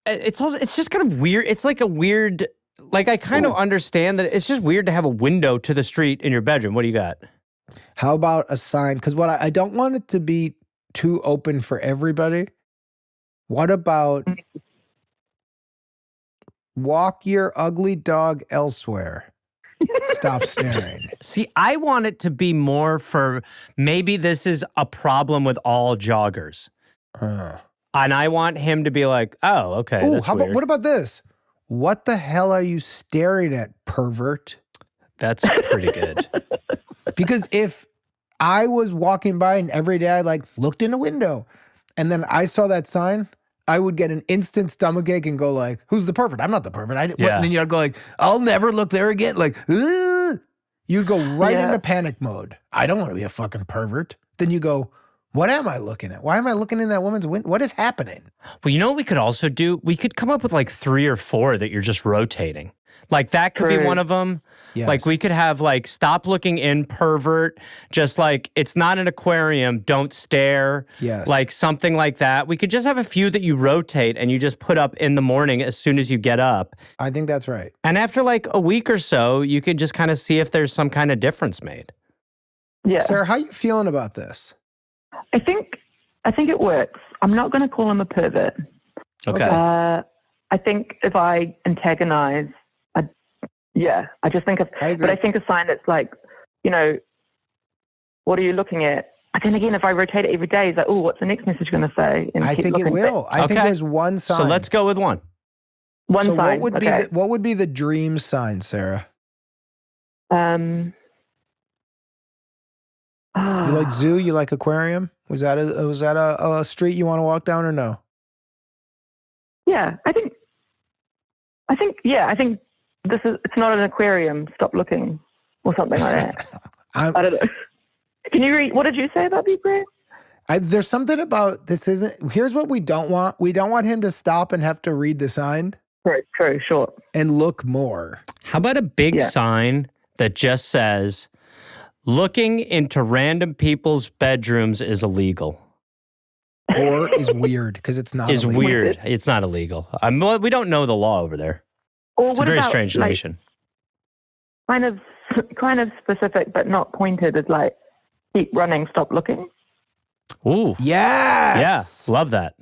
it's just kind of weird. It's like a weird. Like I kind of Ooh. understand that it's just weird to have a window to the street in your bedroom. What do you got? How about a sign? Because what I don't want it to be too open for everybody. What about walk your ugly dog elsewhere? Stop staring. See, I want it to be more for maybe this is a problem with all joggers. And I want him to be like, oh, okay. Ooh, that's how about weird. what about this? What the hell are you staring at, pervert? That's pretty good. Because if I was walking by and every day I like looked in a window and then I saw that sign, I would get an instant stomachache and go like, who's the pervert? I'm not the pervert. Yeah. And then you'd go like, I'll never look there again. Like, ugh. You'd go right into panic mode. I don't want to be a fucking pervert. Then you go, what am I looking at? Why am I looking in that woman's window? What is happening? Well, you know what we could also do? We could come up with like 3 or 4 that you're just rotating. Like that could be one of them. Yes. Like we could have like stop looking in, pervert. Just like it's not an aquarium, don't stare. Yes. Like something like that. We could just have a few that you rotate and you just put up in the morning as soon as you get up. I think that's right. And after like a week or so, you could just kind of see if there's some kind of difference made. Yeah. Sarah, how you feeling about this? I think it works. I'm not going to call him a pervert. Okay. I think if I antagonize, I just think of, I agree. but I think a sign that's like, you know, what are you looking at? But then again, if I rotate it every day, it's like, oh, what's the next message going to say? And I keep think it looking. will. I think Okay. there's one sign. So let's go with one. One So sign. what would be the dream sign, Sarah? You like zoo? You like aquarium? Was that a street you want to walk down or no? Yeah, I think it's not an aquarium. Stop looking, or something like that. I don't know. Can you read? What did you say about Big Brad? There's something about this isn't. Here's what we don't want. We don't want him to stop and have to read the sign True, short. and look more. How about a big sign that just says, looking into random people's bedrooms is illegal? Or is weird because it's not. Is illegal. weird. It's not illegal. Well, we don't know the law over there. Or It's a what very about, strange like, nation. Kind of specific, but not pointed. Is like, keep running, stop looking. Ooh. Yes. Yeah. Love that.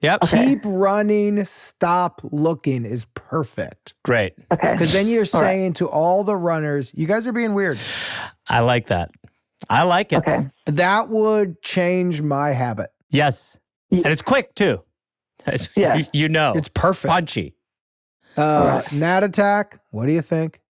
Yep. Keep running, stop looking is perfect. Great. Okay. Because then you're All saying to all the runners, you guys are being weird. I like that. I like it. Okay. That would change my habit. Yes. Yeah. And it's quick too. Yeah. You know. It's perfect. Punchy. right. Gnat attack, what do you think?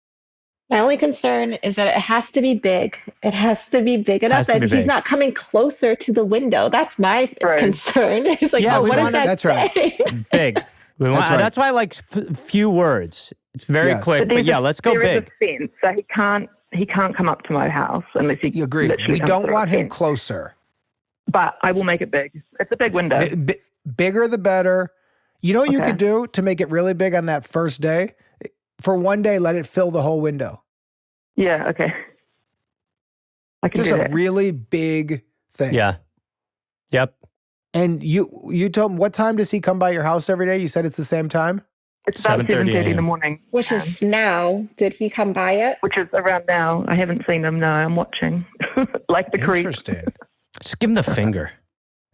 My only concern is that it has to be big. It has to be big enough Has to that be he's big. not coming closer to the window. That's my Right. concern. It's like, Yeah, oh, we what does want that That's right. say? Big. That's right. That's why I like few words. It's very Yes. quick, but yeah, let's go there big. There is a fence, so he can't come up to my house unless he. You agree. literally We comes don't through a want him fence. closer. But I will make it big. It's a big window. Bigger the better. You know what you Okay. could do to make it really big on that first day? For one day, let it fill the whole window. Yeah. Okay. I can Just do a that. really big thing. Yeah. Yep. And you told him, what time does he come by your house every day? You said it's the same time? It's about 7:30 7:30 in the a.m. morning. Which is now. Did he come by it? Which is around now. I haven't seen him. No, I'm watching. Like the creep. Interesting. Just give him the finger.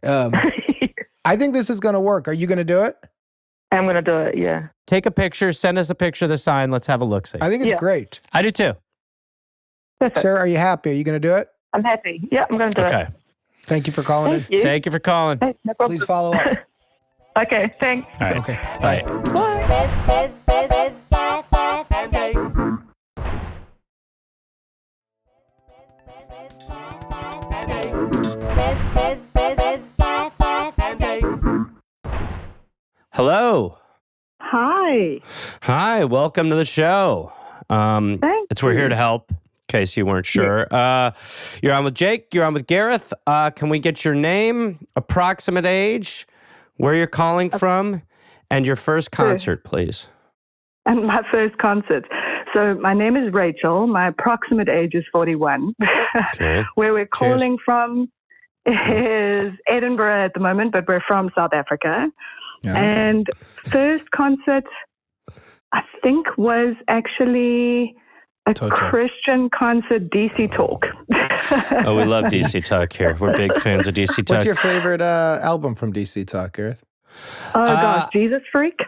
I think this is going to work. Are you going to do it? I'm gonna do it. Yeah. Take a picture, send us a picture of the sign. Let's have a look. See. I think it's Yeah. great. I do too. Perfect. Sarah, are you happy? Are you going to do it? I'm happy. Yeah, I'm gonna do Okay. it. Thank you for calling Thank in. you. Thank you for calling. Hey, no problem. Please follow up. Okay. Thanks. All right. Okay. Bye. Bye. Hello. Hi. Hi. Welcome to the show. Thank We're here you. to help. In case you weren't sure. You're on with Jake. You're on with Gareth. Can we get your name, approximate age, where you're calling from, and your first concert, please? And my first concert. So my name is Rachel. My approximate age is 41. Okay. Where we're calling from is Edinburgh at the moment, but we're from South Africa. Yeah. And first concert, I think, was actually a Toto. Christian concert, DC Talk. Oh, we love DC Talk here. We're big fans of DC Talk. What's your favorite album from DC Talk, Gareth? Oh, God, Jesus Freak.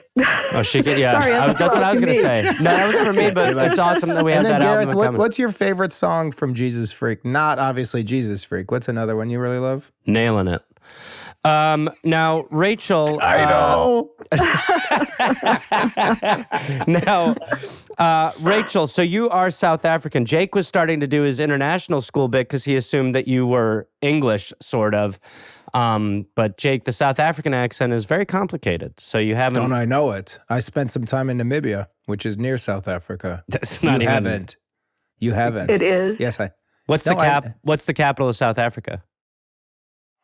Oh, she could, yeah. Sorry, That's what I was going to say. No, that was for me, but it's awesome that we have And then that Gareth, album coming. what's your favorite song from Jesus Freak? Not obviously Jesus Freak. What's another one you really love? Nailing it. Now, Rachel. Rachel, so you are South African. Jake was starting to do his international school bit because he assumed that you were English, sort of. But Jake, the South African accent is very complicated. So you haven't. Don't I know it? I spent some time in Namibia, which is near South Africa. That's not you even. haven't. You haven't. It is. Yes, What's the capital of South Africa?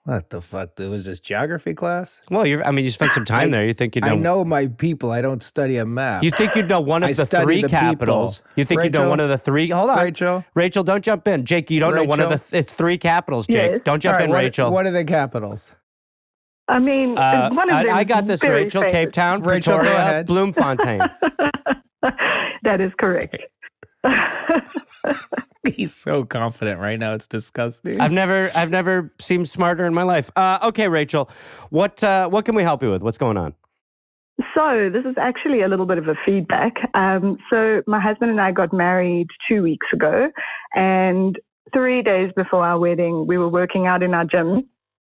What the fuck? Was this geography class? Well, you spent some time there. You think you know? I know my people. I don't study a map. You think you'd know one of I the study three the capitals? people. You think you'd know Rachel? one of the three? Hold on, Rachel, don't jump in. Jake, you don't know one of Rachel? it's three capitals. Jake, Yes. don't jump All right, in, Rachel. What are the capitals? I mean, one of them I got this, very Rachel. famous. Cape Town, Rachel, go Pretoria, ahead. Bloemfontein. That is correct. He's so confident right now. It's disgusting. I've never seemed smarter in my life. Okay, Rachel, what can we help you with? What's going on? So this is actually a little bit of a feedback. So my husband and I got married 2 weeks ago, and 3 days before our wedding, we were working out in our gym.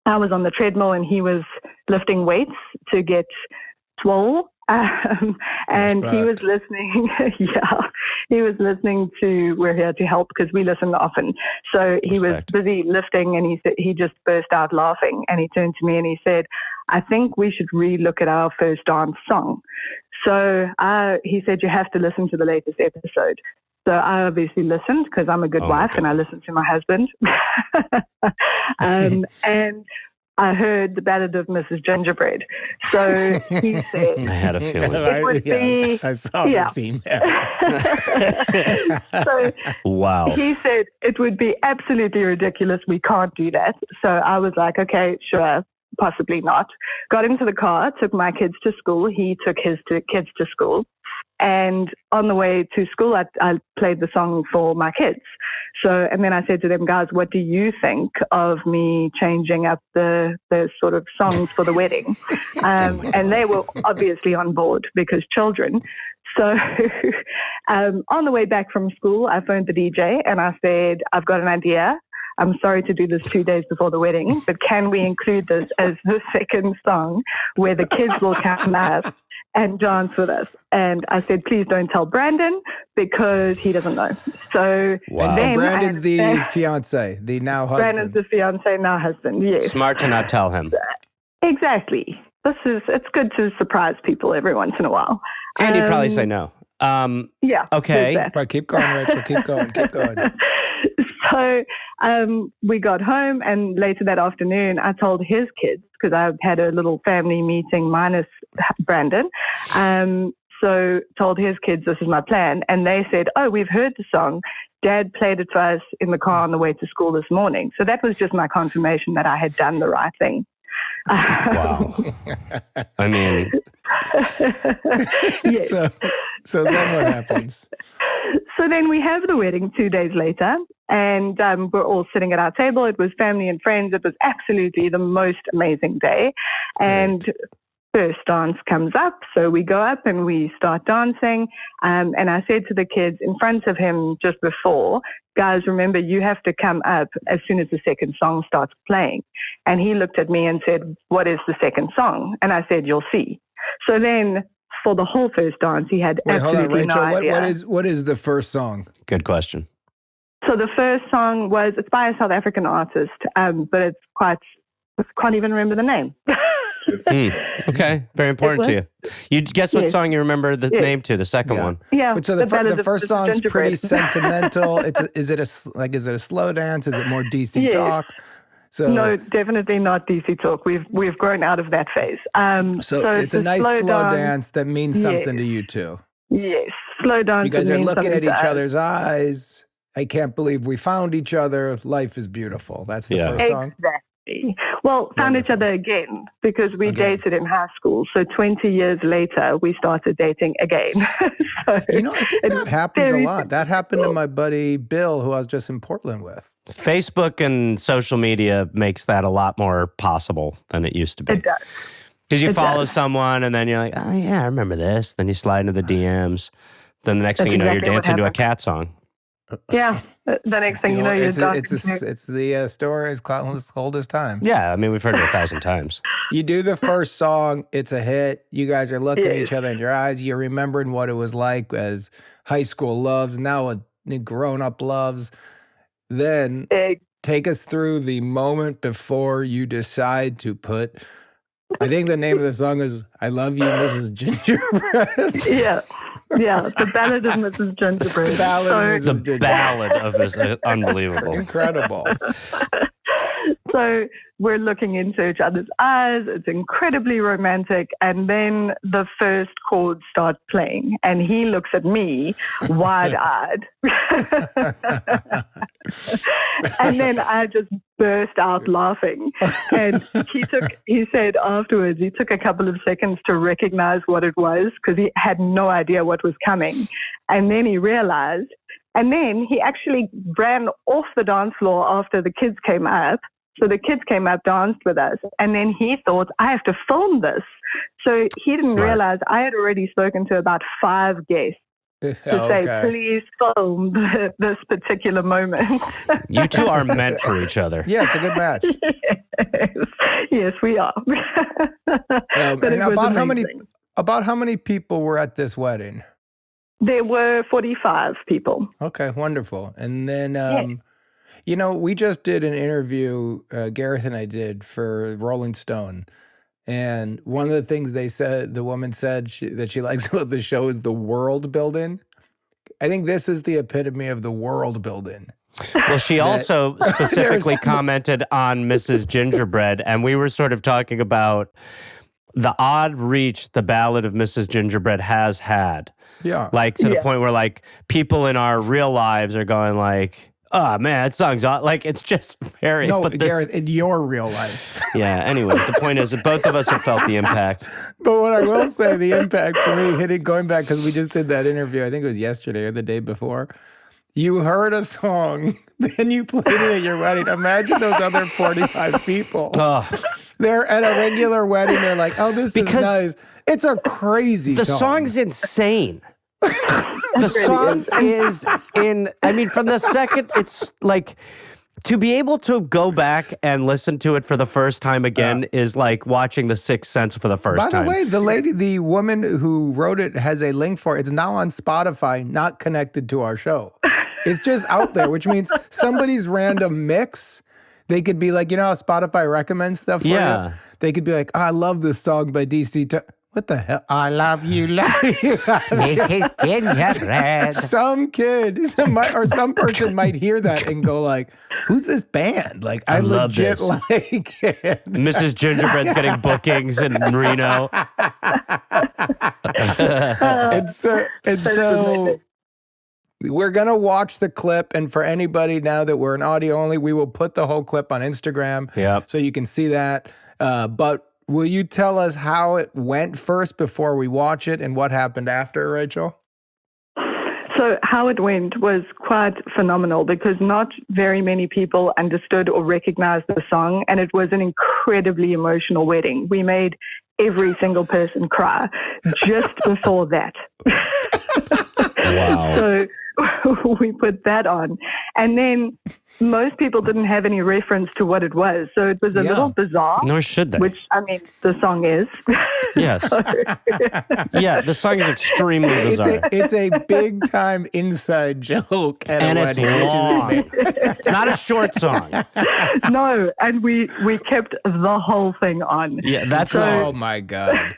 I was on the treadmill and he was lifting weights to get swole. And he was listening. Yeah, he was listening to We're Here to Help because we listen often. So he was busy lifting, and he just burst out laughing. And he turned to me and he said, "I think we should re-look at our first dance song." So he said, "You have to listen to the latest episode." So I obviously listened because I'm a good wife and I listen to my husband. And I heard the Ballad of Mrs. Gingerbread. So he said, I had a feeling. it would be, I saw this email. So Wow. he said it would be absolutely ridiculous. We can't do that. So I was like, okay, sure, possibly not. Got into the car, took my kids to school. He took his kids to school. And on the way to school, I played the song for my kids. So, and then I said to them, guys, what do you think of me changing up the sort of songs for the wedding? And they were obviously on board because children. So on the way back from school, I phoned the DJ and I said, I've got an idea. I'm sorry to do this 2 days before the wedding, but can we include this as the second song where the kids will come up and dance with us? And I said, please don't tell Brandon because he doesn't know. So And Brandon's the fiance, the now husband. Brandon's the fiance, now husband, yes. Smart to not tell him. Exactly. It's good to surprise people every once in a while. And he'd probably say no. Yeah. Okay. there's that. Right, keep going, Rachel. Keep going. So we got home, and later that afternoon, I told his kids, because I had a little family meeting minus Brandon. So told his kids this is my plan, and they said, "Oh, we've heard the song. Dad played it for us in the car on the way to school this morning." So that was just my confirmation that I had done the right thing. Wow. I mean, Yes. So then what happens? So then we have the wedding 2 days later, and we're all sitting at our table. It was family and friends. It was absolutely the most amazing day. And first dance comes up. So we go up and we start dancing. And I said to the kids in front of him just before, guys, remember, you have to come up as soon as the second song starts playing. And he looked at me and said, what is the second song? And I said, you'll see. So then for the whole first dance, he had absolutely no idea. What is the first song? good question. So the first song it's by a South African artist, but I can't even remember the name. Okay, very important to you. You guess what song you remember the name to? The second one. Yeah. But so the first song's pretty sentimental. Is it a slow dance? Is it more DC talk? So no, definitely not DC talk. We've grown out of that phase. So it's a nice slow dance that means something to you two. Yes, slow dance. You guys are looking at each us. other's eyes. I can't believe we found each other. Life is beautiful. That's the first song. Exactly. Well, found each other again because we dated in high school. So 20 years later, we started dating again. So I think that happens a lot. That happened to my buddy Bill, who I was just in Portland with. Facebook and social media makes that a lot more possible than it used to be. It does. Because you follow someone and then you're like, oh yeah, I remember this. Then you slide into the DMs. Then the next thing you know, you're dancing to a cat song. Yeah. The next thing you know, you're dancing. It's the story as old as time. Yeah, I mean, we've heard it 1,000 times. You do the first song, it's a hit. You guys are looking at each other in your eyes. You're remembering what it was like as high school loves, now a grown-up loves. Then take us through the moment before you decide to put, I think the name of the song is I Love You, Mrs. Gingerbread. Yeah, the Ballad of Mrs. Gingerbread. The Ballad of Mrs. Unbelievable. Incredible. So we're looking into each other's eyes. It's incredibly romantic. And then the first chords start playing. And he looks at me wide-eyed. And then I just burst out laughing. And he said afterwards, he took a couple of seconds to recognize what it was because he had no idea what was coming. And then he realized. And then he actually ran off the dance floor after the kids came up. So the kids came up, danced with us. And then he thought, I have to film this. So he didn't realize I had already spoken to about 5 guests to say, please film this particular moment. You two are meant for each other. Yeah, it's a good match. Yes, we are. About how many people were at this wedding? There were 45 people. Okay, wonderful. And then, you know, we just did an interview, Gareth and I did, for Rolling Stone. And one of the things the woman said that she likes about the show is the world building. I think this is the epitome of the world building. Well, she also specifically commented on Mrs. Gingerbread, and we were sort of talking about the odd reach the Ballad of Mrs. Gingerbread has had. Yeah. Like to the point where like people in our real lives are going like, oh man, that song's like it's just very. No, Gareth, in your real life. Yeah. Anyway, the point is that both of us have felt the impact. But what I will say, the impact for me, going back because we just did that interview. I think it was yesterday or the day before. You heard a song, then you played it at your wedding. Imagine those other 45 people. Oh. They're at a regular wedding. They're like, oh, this is nice. It's a crazy song. The song's insane. The song is from the second, it's like, to be able to go back and listen to it for the first time again is like watching The Sixth Sense for the first time. By the way, the woman who wrote it has a link for it. It's now on Spotify, not connected to our show. It's just out there, which means somebody's random mix. They could be like, you know how Spotify recommends stuff for you? They could be like, oh, I love this song by DC. What the hell? I love you, Mrs. Gingerbread. Some kid or some person might hear that and go like, who's this band? Like, I legit like it. Mrs. Gingerbread's getting bookings in Reno. And so we're going to watch the clip. And for anybody now that we're an audio only, we will put the whole clip on Instagram so you can see that. But will you tell us how it went first before we watch it and what happened after, Rachel? So how it went was quite phenomenal because not very many people understood or recognized the song, and it was an incredibly emotional wedding. We made every single person cry just before that. Wow. So we put that on. And then most people didn't have any reference to what it was. So it was a little bizarre. Nor should they. Which, I mean, the song is. Yes. Yeah, the song is extremely bizarre. It's a big time inside joke at and a it's wedding. long. It's not a short song. No, and we kept the whole thing on. Yeah, that's oh my God.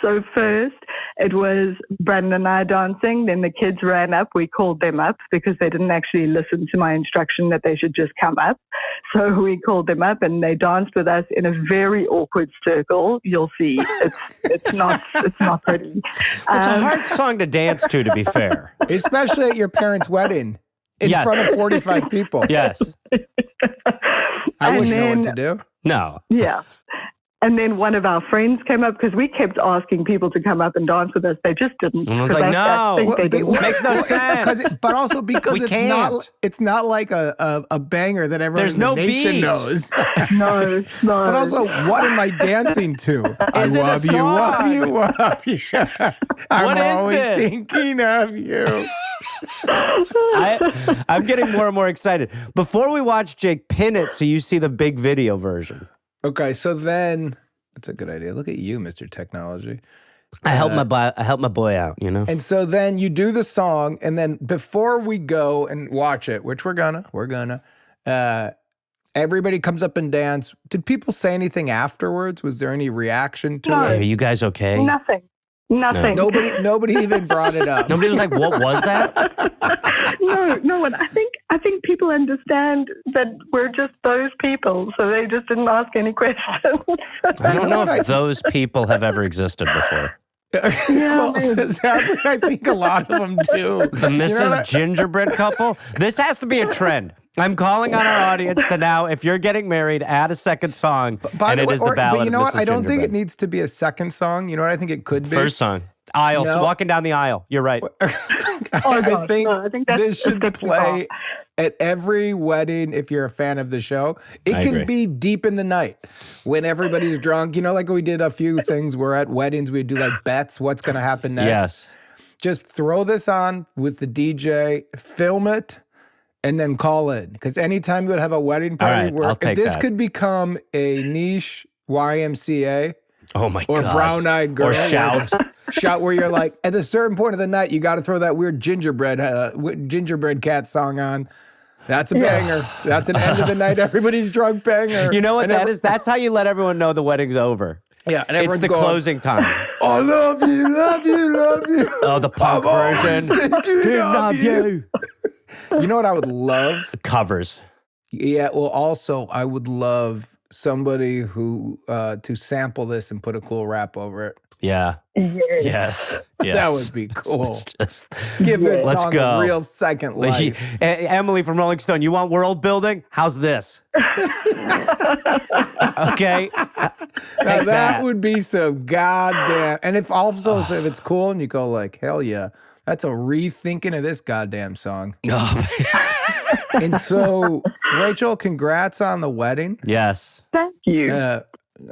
So first it was Brandon and I dancing, then the kids ran up. We called them up because they didn't actually listen to my instruction that they should just come up. So we called them up and they danced with us in a very awkward circle. You'll see. It's not pretty. It's a hard song to dance to be fair. Especially at your parents' wedding in front of 45 people. Yes. I wouldn't know what to do. No. Yeah. And then one of our friends came up because we kept asking people to come up and dance with us. They just didn't. And I was 'cause like, no. think they didn't. Makes no sense. But also because We it's not like a banger that everyone There's in the no nation beat. knows. No. But also, what am I dancing to? Is it a love you, love you, love you. I'm What is always this? thinking of you. I'm getting more and more excited. Before we watch Jake, pin it so you see the big video version. Okay, so then that's a good idea. Look at you, Mr. Technology. I help my boy out, you know? And so then you do the song, and then before we go and watch it, which we're gonna, everybody comes up and dance. Did people say anything afterwards? Was there any reaction to No. Hey, are it? you guys okay? Nothing. Nobody even brought it up. Nobody was like, what was that? No one. I think people understand that we're just those people, so they just didn't ask any questions. I don't know if those people have ever existed before. Well, sadly, I think a lot of them do. The Mrs. Gingerbread couple? This has to be a trend. I'm calling on our audience to now, if you're getting married, add a second song, and it is the Ballad but you know of what? Mrs. I don't think it Gingerbread. needs to be a second song. You know what I think it could be? First song. Aisle. No. Walking down the aisle. You're right. Oh, gosh, I think that's this a should step too play at every wedding if you're a fan of the show. It I can agree. be deep in the night when everybody's drunk. You know, like we did a few things where at weddings we'd do like bets, what's going to happen next. Yes. Just throw this on with the DJ, film it, and then call it. Because anytime you would have a wedding party right, where I'll take this that. could become a niche YMCA Oh my or God. brown-eyed girl. Or where shout. it's- Shout where you're like, at a certain point of the night, you got to throw that weird gingerbread cat song on. That's a banger. That's an end of the night. Everybody's drunk banger. You know what And that is? That's how you let everyone know the wedding's over. Yeah, and It's everyone's the going, closing time. I love you, love you, love you. Oh, the punk I'm always version. thinking Dude, of love you. You know what I would love? Covers. Yeah, well, also, I would love somebody who to sample this and put a cool rap over it. Yeah. Yes. Yes. Yes. That would be cool. Just, Give this Let's song go. a real second life. Emily from Rolling Stone, you want world building? How's this? Okay. Now, Take that would be so goddamn. And if also if it's cool and you go like, hell yeah, that's a rethinking of this goddamn song. Oh, And so, Rachel, congrats on the wedding. yes. Thank you.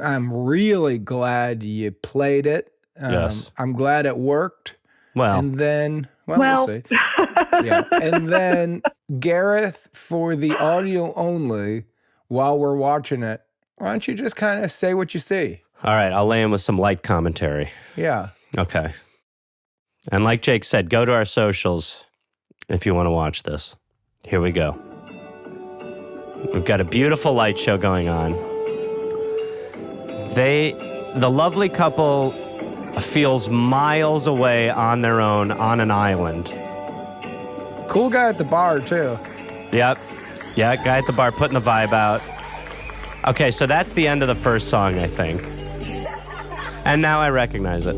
I'm really glad you played it. Yes. I'm glad it worked. Well, And then, we'll well, see. Yeah. And then, Gareth, for the audio only, while we're watching it, why don't you just kind of say what you see? all right. I'll lay in with some light commentary. Yeah. Okay. And like Jake said, go to our socials if you want to watch this. Here we go. We've got a beautiful light show going on. The lovely couple feels miles away on their own on an island. Cool guy at the bar, too. Yep. Yeah, guy at the bar putting the vibe out. Okay, so that's the end of the first song, I think. And now I recognize it.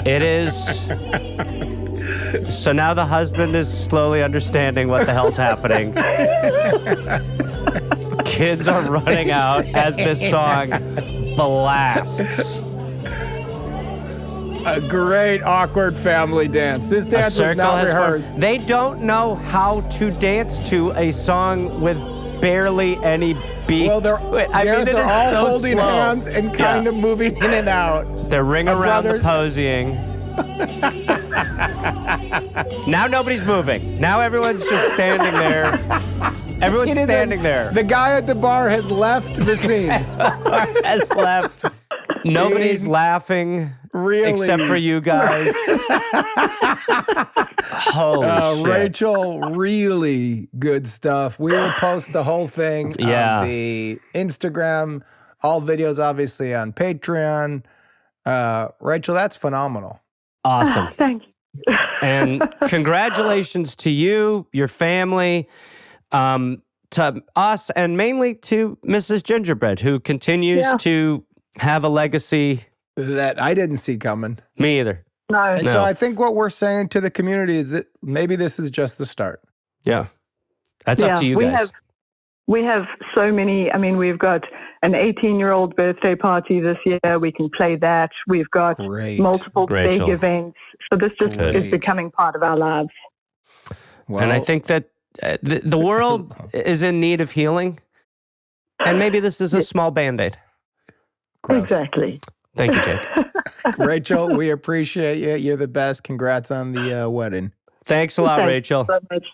It is. So now the husband is slowly understanding what the hell's happening. Kids are running out as this song blasts. A great awkward family dance. This A dance was circle not has formed. rehearsed. They don't know how to dance to a song with barely any beat. Well, they're, to it. I Gareth, mean, it they're is all so holding slow. hands and kind of moving in and out. They're ring around the brothers- posing. Now nobody's moving. Now everyone's just standing there. Everyone's It isn't- standing there. The guy at the bar has left the scene. Has left. Nobody's Dude, laughing really. except for you guys. Holy shit. Rachel, really good stuff. We will post the whole thing Yeah. on the Instagram, all videos obviously on Patreon. Rachel, that's phenomenal. Awesome. Thank you. And congratulations to you, your family, to us, and mainly to Mrs. Gingerbread, who continues to have a legacy. That I didn't see coming. Me either. No. And No. so I think what we're saying to the community is that maybe this is just the start. Yeah. That's up to you we guys. have We have so many. I mean, we've got an 18-year-old birthday party this year. We can play that. We've got multiple big events. So this just is becoming part of our lives. Well, and I think that the world is in need of healing. And maybe this is a small Band-Aid. Gross. Exactly. Thank you, Jake. Rachel, we appreciate you. You're the best. Congrats on the wedding. Thanks a lot, Rachel. So much.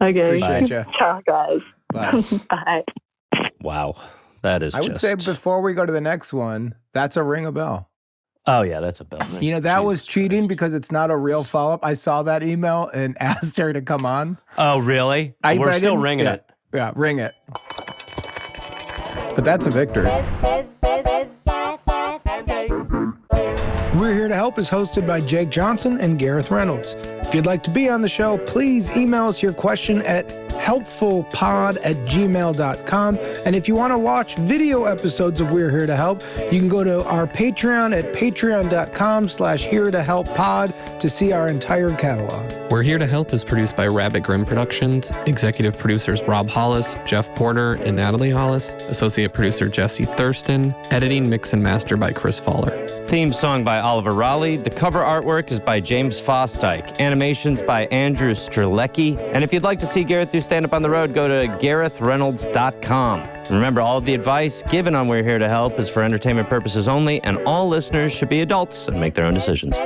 Okay. Appreciate you. Ciao, guys. Bye. Bye. Wow. That is I would say before we go to the next one, that's a ring a bell. Oh, yeah, that's a bell. You know, that was cheating because it's not a real follow-up. I saw that email and asked her to come on. Oh, really? We're still ringing it. Yeah, ring it. But that's a victory. We're Here to Help is hosted by Jake Johnson and Gareth Reynolds. If you'd like to be on the show, please email us your question at helpfulpod@gmail.com. And if you want to watch video episodes of We're Here to Help, you can go to our Patreon at patreon.com/heretohelppod to see our entire catalog. We're Here to Help is produced by Rabbit Grimm Productions. Executive producers Rob Hollis, Jeff Porter, and Natalie Hollis. Associate producer Jesse Thurston. Editing, mix, and master by Chris Fowler. Theme song by Oliver Raleigh. The cover artwork is by James Fosdyke. Animations by Andrew Strzelecki. And if you'd like to see Gareth do stand-up on the road, go to GarethReynolds.com. Remember, all of the advice given on We're Here to Help is for entertainment purposes only, and all listeners should be adults and make their own decisions.